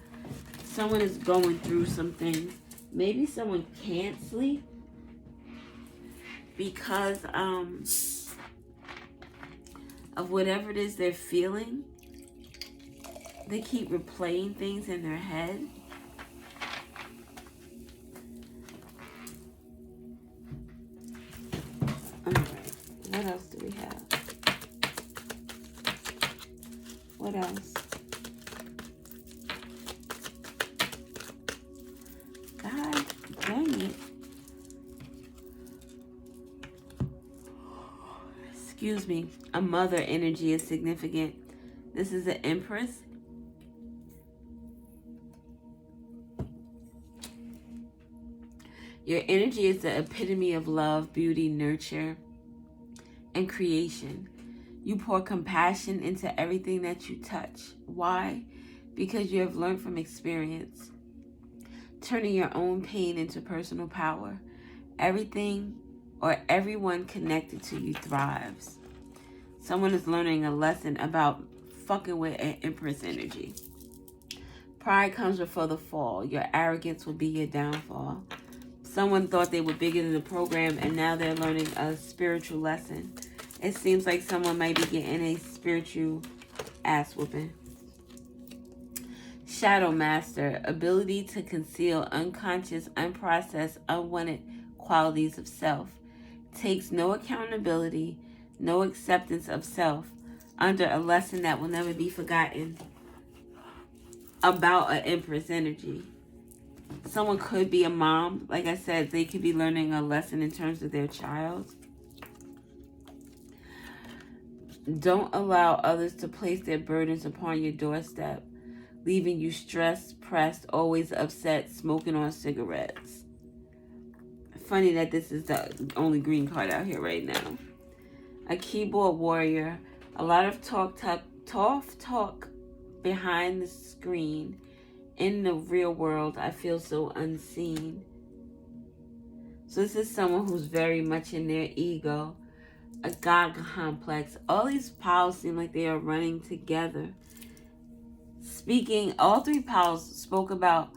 Someone is going through some things. Maybe someone can't sleep because of whatever it is they're feeling. They keep replaying things in their head. Alright, what else do we have? What else? God dang it. Excuse me. A mother energy is significant. This is the Empress. Your energy is the epitome of love, beauty, nurture, and creation. You pour compassion into everything that you touch. Why? Because you have learned from experience. Turning your own pain into personal power. Everything or everyone connected to you thrives. Someone is learning a lesson about fucking with an Empress energy. Pride comes before the fall. Your arrogance will be your downfall. Someone thought they were bigger than the program and now they're learning a spiritual lesson. It seems like someone might be getting a spiritual ass whooping. Shadow Master, ability to conceal unconscious, unprocessed, unwanted qualities of self. Takes no accountability, no acceptance of self, under a lesson that will never be forgotten about an Empress energy. Someone could be a mom. Like I said, they could be learning a lesson in terms of their child. Don't allow others to place their burdens upon your doorstep, leaving you stressed, pressed, always upset, smoking on cigarettes. Funny that this is the only green card out here right now. A keyboard warrior. A lot of talk behind the screen. In the real world, I feel so unseen. So this is someone who's very much in their ego. A God complex. All these piles seem like they are running together. Speaking, all three piles spoke about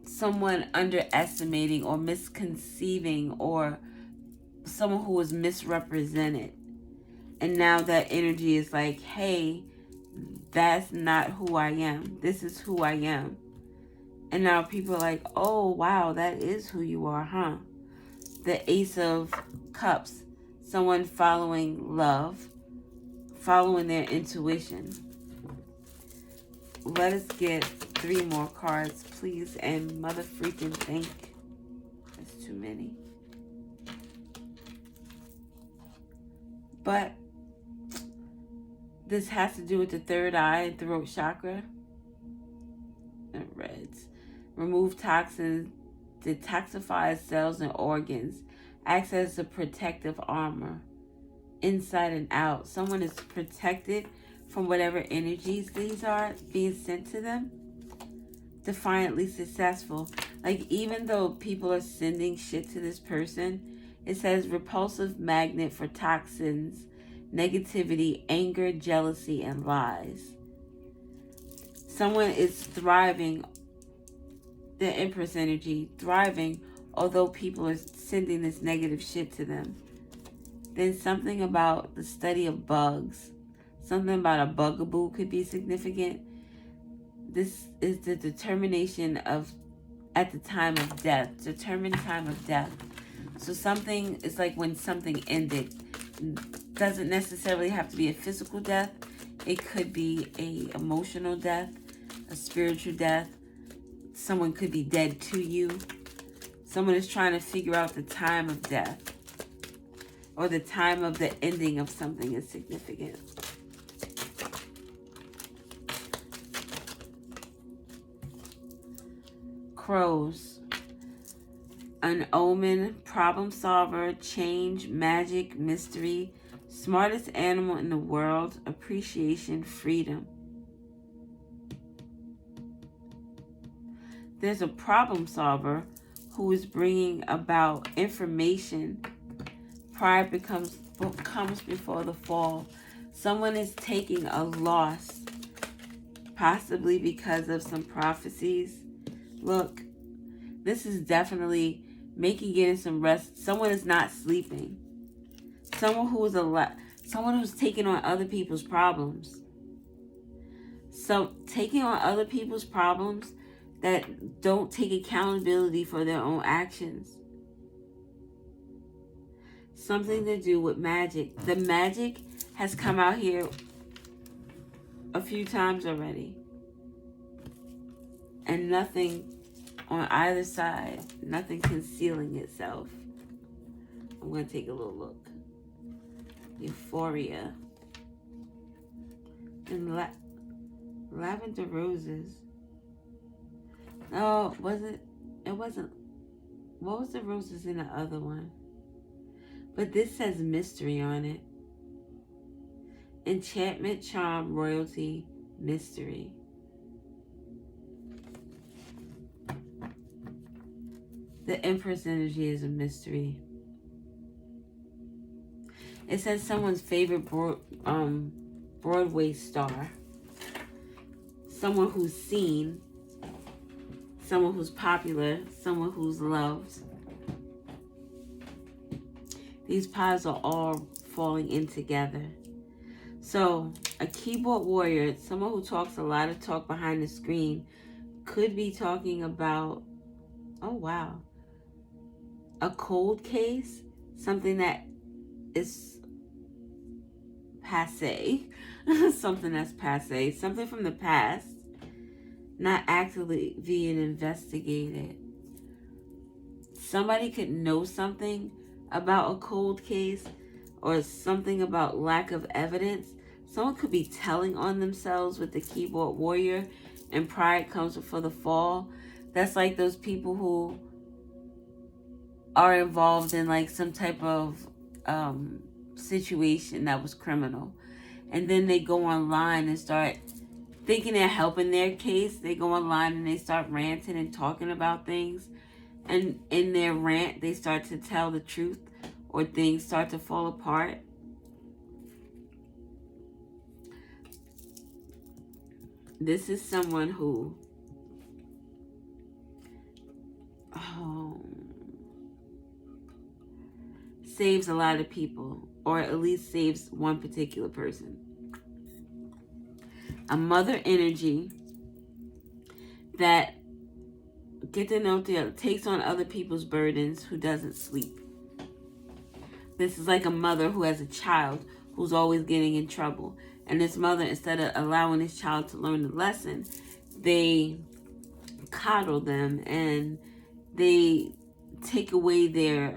someone underestimating or misconceiving or someone who was misrepresented. And now that energy is like, hey, that's not who I am. This is who I am. And now people are like, oh, wow, that is who you are, huh? The Ace of Cups. Someone following love. Following their intuition. Let us get 3 more cards, please. And mother freaking think. That's too many. But this has to do with the third eye and throat chakra. And reds. Remove toxins, detoxifies cells and organs, acts as a protective armor, inside and out. Someone is protected from whatever energies these are being sent to them. Defiantly successful. Like, even though people are sending shit to this person, it says repulsive magnet for toxins, negativity, anger, jealousy, and lies. Someone is thriving, the Empress energy, thriving, although people are sending this negative shit to them. Then something about the study of bugs. Something about a bugaboo could be significant. This is the determination of, at the time of death, determined time of death. So something is like when something ended. Doesn't necessarily have to be a physical death. It could be a emotional death, a spiritual death. Someone could be dead to you. Someone is trying to figure out the time of death, or the time of the ending of something is significant. Crows. An omen, problem solver, change, magic, mystery, smartest animal in the world, appreciation, freedom. There's a problem solver who is bringing about information. Pride comes before the fall. Someone is taking a loss, possibly because of some prophecies. Look, this is definitely making getting some rest. Someone is not sleeping. Someone who's taking on other people's problems. So taking on other people's problems that don't take accountability for their own actions. Something to do with magic. The magic has come out here a few times already. And nothing on either side, nothing concealing itself. I'm going to take a little look. Euphoria. And lavender roses. No, it wasn't. What was the roses in the other one? But this says mystery on it. Enchantment, charm, royalty, mystery. The Empress energy is a mystery. It says someone's favorite Broadway star. Someone who's seen. Someone who's popular. Someone who's loved. These piles are all falling in together. So, a keyboard warrior, someone who talks a lot of talk behind the screen, could be talking about, oh wow, a cold case, something that is passe, something that's passe, something from the past, not actively being investigated. Somebody could know something about a cold case or something about lack of evidence. Someone could be telling on themselves with the keyboard warrior, and pride comes before the fall. That's like those people who are involved in like some type of situation that was criminal, and then they go online and start thinking they're helping their case. They go online and they start ranting and talking about things, and in their rant they start to tell the truth, or things start to fall apart. This is someone who saves a lot of people, or at least saves one particular person. A mother energy that takes on other people's burdens, who doesn't sleep. This is like a mother who has a child who's always getting in trouble. And this mother, instead of allowing this child to learn the lesson, they coddle them and they take away their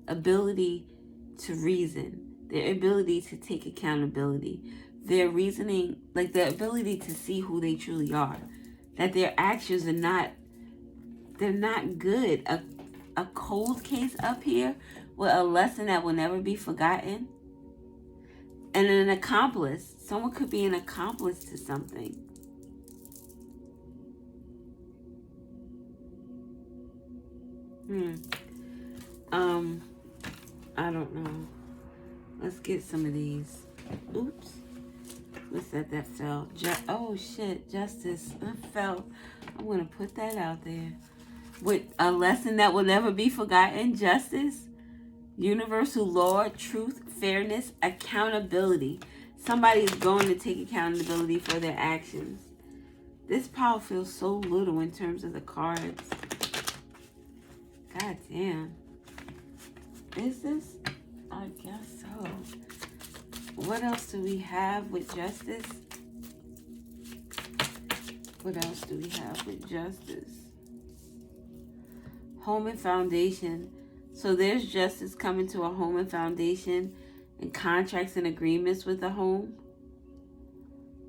ability to reason, their ability to take accountability. their reasoning, like the ability to see who they truly are, that their actions are not, they're not good. A cold case up here with a lesson that will never be forgotten. And an accomplice. Someone could be an accomplice to something. I don't know. Let's get some of these. Oops. What's that fell? Oh shit, justice. That fell. I'm going to put that out there. With a lesson that will never be forgotten. Justice, universal law, truth, fairness, accountability. Somebody's going to take accountability for their actions. This pile feels so little in terms of the cards. God damn. Is this? I guess so. What else do we have with justice? What else do we have with justice? Home and foundation. So there's justice coming to a home and foundation and contracts and agreements with the home.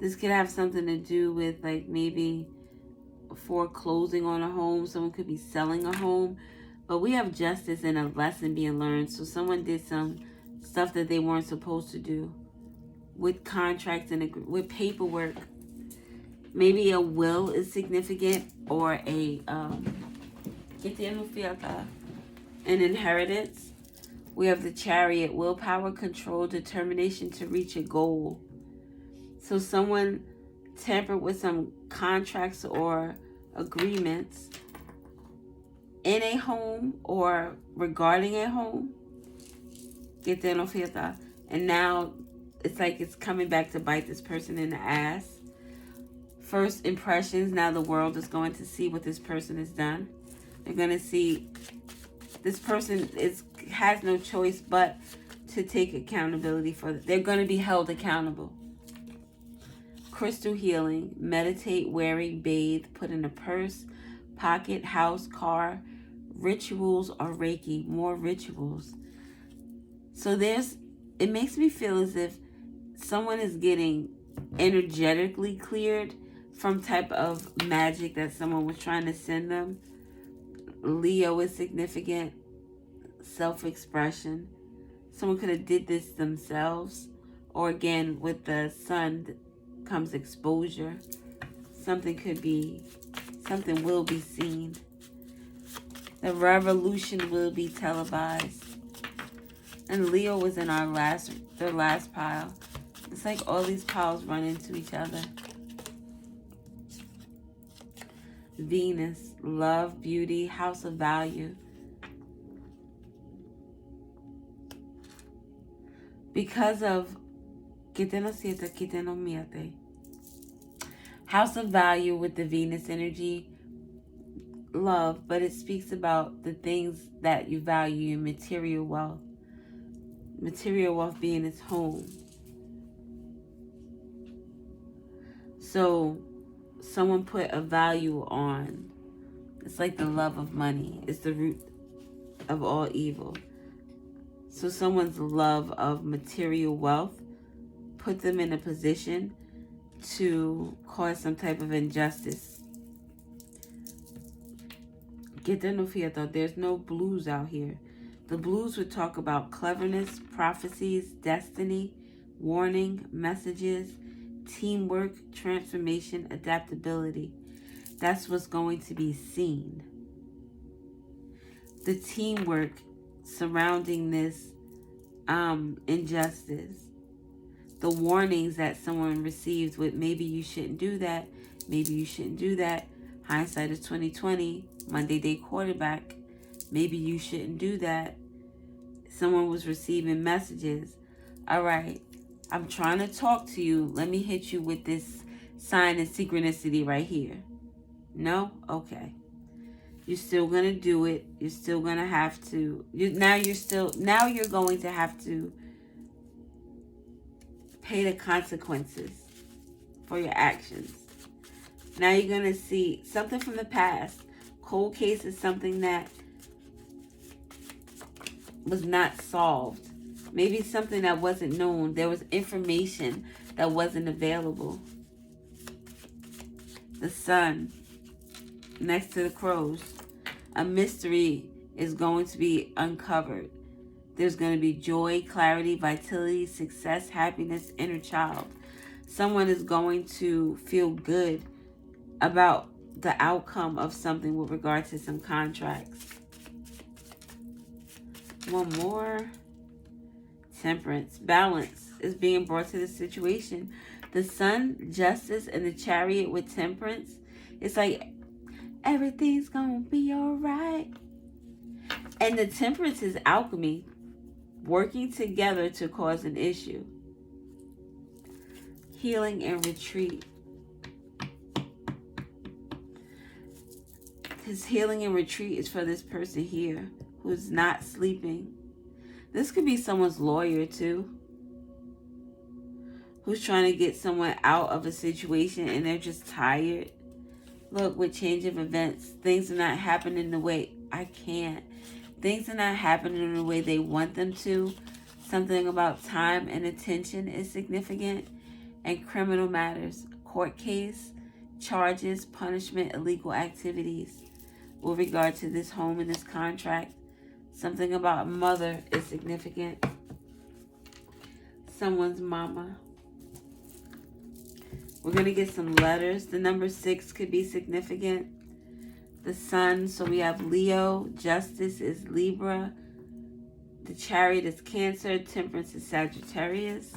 This could have something to do with like maybe foreclosing on a home. Someone could be selling a home. But we have justice and a lesson being learned. So someone did some stuff that they weren't supposed to do with contracts and with paperwork. Maybe a will is significant, or an inheritance. We have the Chariot, willpower, control, determination to reach a goal. So someone tampered with some contracts or agreements in a home or regarding a home. And now it's like it's coming back to bite this person in the ass. First impressions, now the world is going to see what this person has done. They're going to see this person has no choice but to take accountability for it. They're going to be held accountable. Crystal healing, meditate, wearing, bathe, put in a purse, pocket, house, car, rituals, or Reiki, more rituals. So it makes me feel as if someone is getting energetically cleared from type of magic that someone was trying to send them. Leo is significant. Self-expression. Someone could have did this themselves. Or again, with the sun comes exposure. Something will be seen. The revolution will be televised. And Leo was in the last pile. It's like all these piles run into each other. Venus, love, beauty, house of value. Because of house of value with the Venus energy, love, but it speaks about the things that you value in material wealth. Material wealth being its home. So someone put a value on. It's like the love of money. It's the root of all evil. So someone's love of material wealth put them in a position to cause some type of injustice. There's no blues out here. The blues would talk about cleverness, prophecies, destiny, warning, messages, teamwork, transformation, adaptability. That's what's going to be seen. The teamwork surrounding this injustice. The warnings that someone received with maybe you shouldn't do that, maybe you shouldn't do that. Hindsight is 2020, Monday day quarterback. Maybe you shouldn't do that. Someone was receiving messages. All right, I'm trying to talk to you. Let me hit you with this sign and synchronicity right here. No? Okay. You're still going to do it. You're still going to have to. Now you're going to have to pay the consequences for your actions. Now you're going to see something from the past. Cold case is something that was not solved. Maybe something that wasn't known. There was information that wasn't available. The sun next to the crows. A mystery is going to be uncovered. There's going to be joy, clarity, vitality, success, happiness, inner child. Someone is going to feel good about the outcome of something with regard to some contracts. One more. Temperance. Balance is being brought to the situation. The sun, justice, and the chariot with temperance. It's like everything's gonna be alright. And the temperance is alchemy, working together to cause an issue. Healing and retreat. His healing and retreat is for this person here who's not sleeping. This could be someone's lawyer too, who's trying to get someone out of a situation and they're just tired. Look, with change of events, things are not happening the way things are not happening the way they want them to. Something about time and attention is significant. And criminal matters, court case, charges, punishment, illegal activities. With regard to this home and this contract, something about mother is significant. Someone's mama. We're going to get some letters. The number 6 could be significant. The sun, so we have Leo. Justice is Libra. The chariot is Cancer. Temperance is Sagittarius.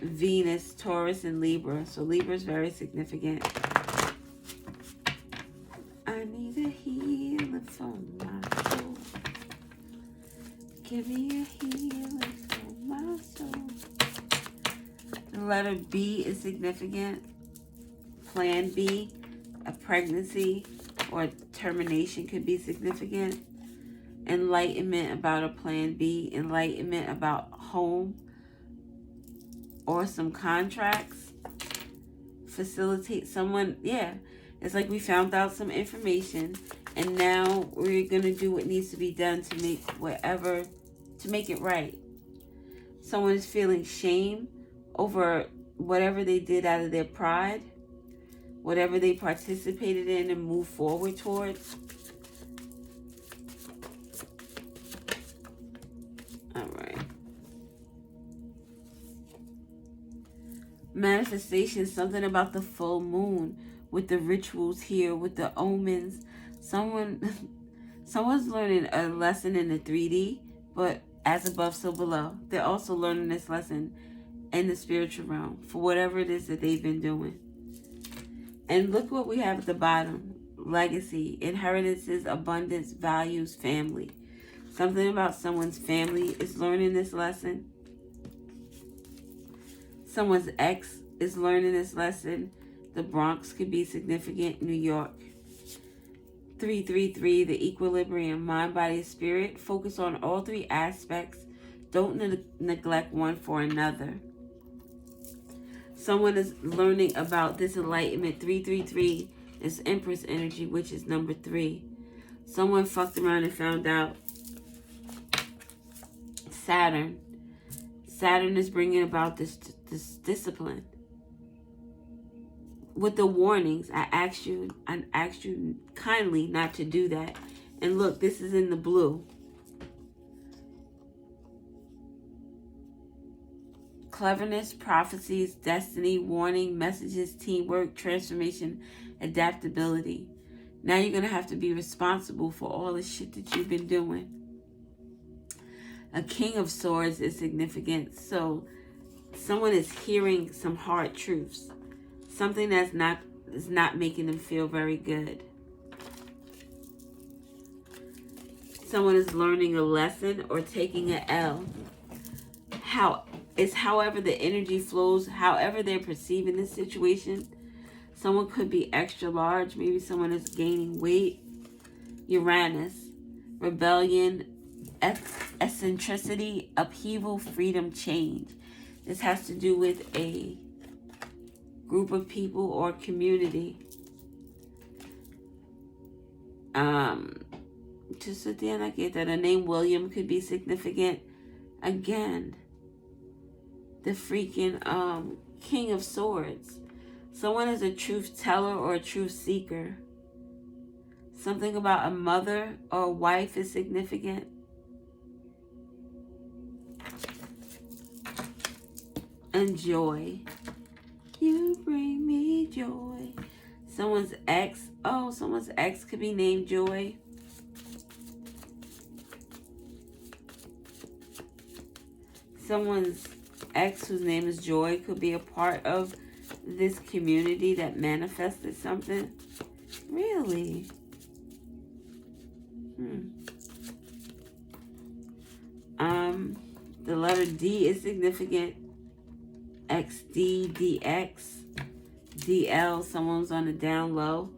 Venus, Taurus, and Libra. So Libra is very significant. I need a healer for my soul. Give me a healer for my soul. The letter B is significant. Plan B, a pregnancy or termination could be significant. Enlightenment about a plan B. Enlightenment about home or some contracts. Facilitate someone, it's like we found out some information and now we're going to do what needs to be done to make it right. Someone is feeling shame over whatever they did out of their pride, whatever they participated in and moved forward towards. All right. Manifestation, something about the full moon with the rituals here, with the omens. Someone's learning a lesson in the 3D, but as above, so below. They're also learning this lesson in the spiritual realm for whatever it is that they've been doing. And look what we have at the bottom. Legacy, inheritances, abundance, values, family. Something about someone's family is learning this lesson. Someone's ex is learning this lesson. The Bronx could be significant. New York. 333, the equilibrium, mind, body, spirit. Focus on all 3 aspects. Don't neglect one for another. Someone is learning about this enlightenment. 333 is Empress energy, which is number 3. Someone fucked around and found out. Saturn. Saturn is bringing about this discipline. With the warnings, I asked you kindly not to do that. And look, this is in the blue. Cleverness, prophecies, destiny, warning, messages, teamwork, transformation, adaptability. Now you're going to have to be responsible for all the shit that you've been doing. A King of Swords is significant. So someone is hearing some hard truths. Something that's not making them feel very good. Someone is learning a lesson or taking an L. However the energy flows, however they're perceiving this situation. Someone could be extra large. Maybe someone is gaining weight. Uranus, rebellion, eccentricity, upheaval, freedom, change. This has to do with a group of people or community. The name William could be significant. Again, the freaking King of Swords. Someone is a truth teller or a truth seeker. Something about a mother or a wife is significant. And joy. You bring me joy. Someone's ex. Oh, someone's ex could be named Joy. Someone's ex whose name is Joy could be a part of this community that manifested something. Really? The letter D is significant. XD, DX, DL, someone's on the down low.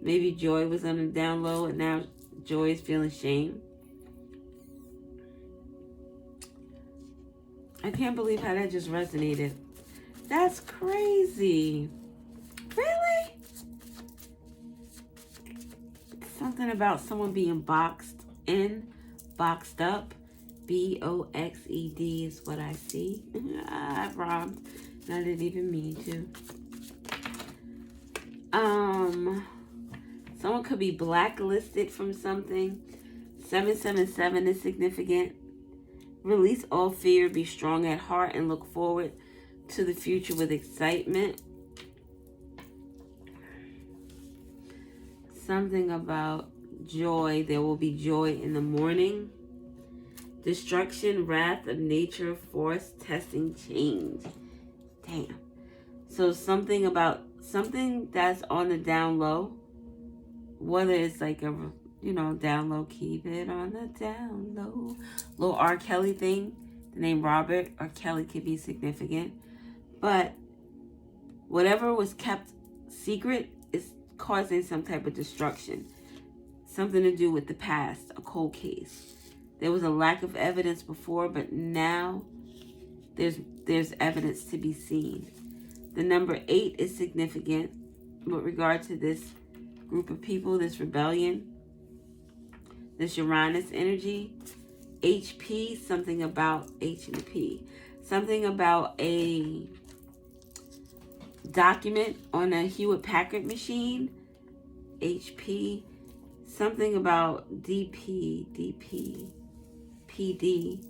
Maybe Joy was on the down low and now Joy is feeling shame. I can't believe how that just resonated. That's crazy. Really? Something about someone being boxed in, boxed up. BOXED is what I see. I rhymed. And I didn't even mean to. Someone could be blacklisted from something. 777 is significant. Release all fear, be strong at heart, and look forward to the future with excitement. Something about joy. There will be joy in the morning. Destruction, wrath of nature, force, testing, change. Damn. So something about something that's on the down low, whether it's like a, down low, keep it on the down low. Little R. Kelly thing. The name Robert or Kelly could be significant. But whatever was kept secret is causing some type of destruction. Something to do with the past, a cold case. There was a lack of evidence before, but now there's evidence to be seen. The number 8 is significant with regard to this group of people, this rebellion, this Uranus energy. HP, something about H and P. Something about a document on a Hewlett-Packard machine. HP. Something about DP, PD,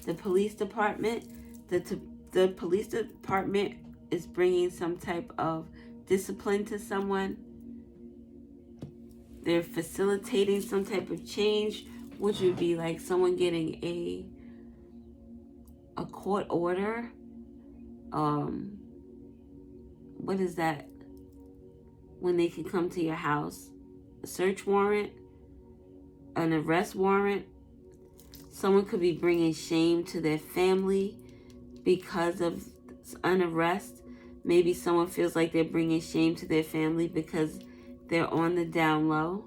the police department. The police department is bringing some type of discipline to someone. They're facilitating some type of change, which would be like someone getting a court order. What is that? When they can come to your house. A search warrant, an arrest warrant. Someone could be bringing shame to their family because of an arrest. Maybe someone feels like they're bringing shame to their family because they're on the down low.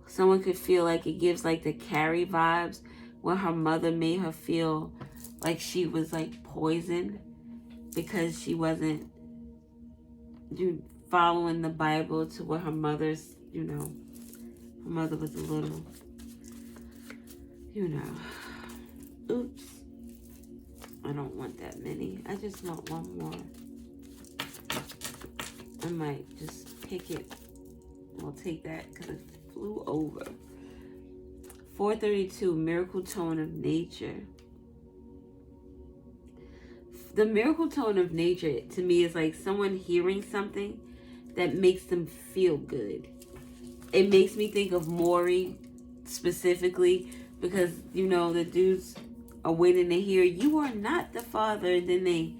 Someone could feel like it gives like the Carrie vibes where her mother made her feel like she was like poisoned because she wasn't following the Bible to what her mother's, her mother was a little, oops. I don't want that many. I just want one more. I might just pick it. I'll take that because it flew over. 432, miracle tone of nature. The miracle tone of nature to me is like someone hearing something that makes them feel good. It makes me think of Maury specifically because, the dudes are waiting to hear, you are not the father. And then they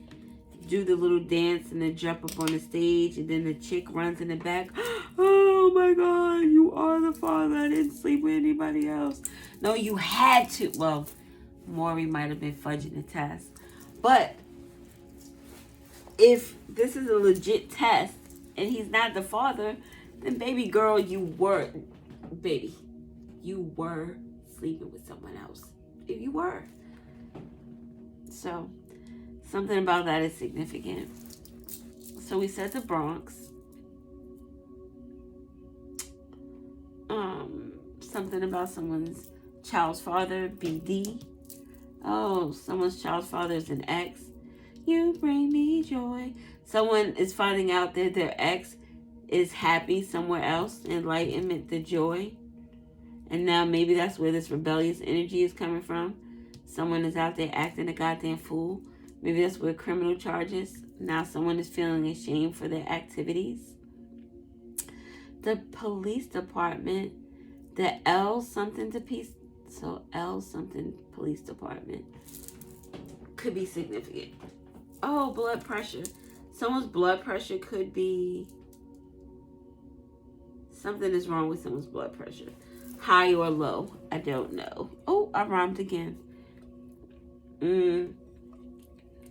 do the little dance and then jump up on the stage. And then the chick runs in the back. Oh my God, you are the father. I didn't sleep with anybody else. No, you had to. Well, Maury might have been fudging the test. But if this is a legit test and he's not the father, then baby girl, you were sleeping with someone else. If you were. So, something about that is significant. So we said the Bronx. Something about someone's child's father, BD. Oh, someone's child's father is an ex. You bring me joy. Someone is finding out that their ex is happy somewhere else. Enlightenment, the joy. And now maybe that's where this rebellious energy is coming from. Someone is out there acting a goddamn fool. Maybe that's where criminal charges. Now someone is feeling ashamed for their activities. The police department, the L something to peace. So L something police department could be significant. Oh, blood pressure. Someone's blood pressure could be, something is wrong with someone's blood pressure. High or low, I don't know. Oh, I rhymed again.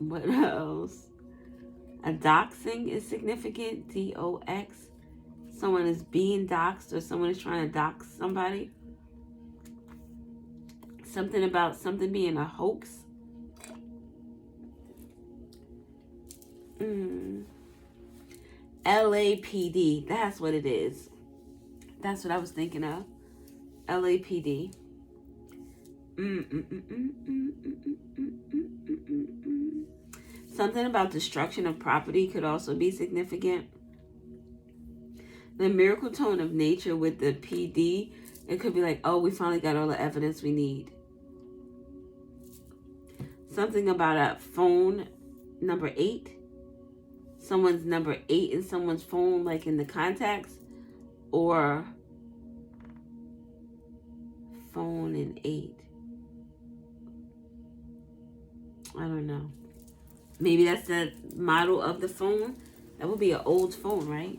What else? A doxing is significant. DOX. Someone is being doxed, or someone is trying to dox somebody. Something about something being a hoax. LAPD. That's what it is. That's what I was thinking of. LAPD. Something about destruction of property could also be significant. The miracle tone of nature with the PD, it could be like, oh, we finally got all the evidence we need. Something about a phone number 8. Someone's number 8 in someone's phone, like in the contacts, or phone and 8. I don't know. Maybe that's the model of the phone. That would be an old phone, right?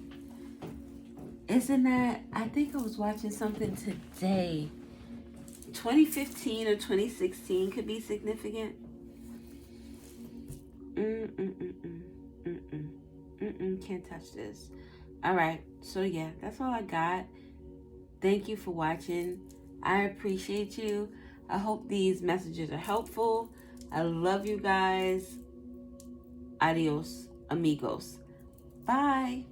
Isn't that, I think I was watching something today. 2015 or 2016 could be significant. Can't touch this. All right. So yeah, that's all I got. Thank you for watching. I appreciate you. I hope these messages are helpful. I love you guys. Adios, amigos. Bye.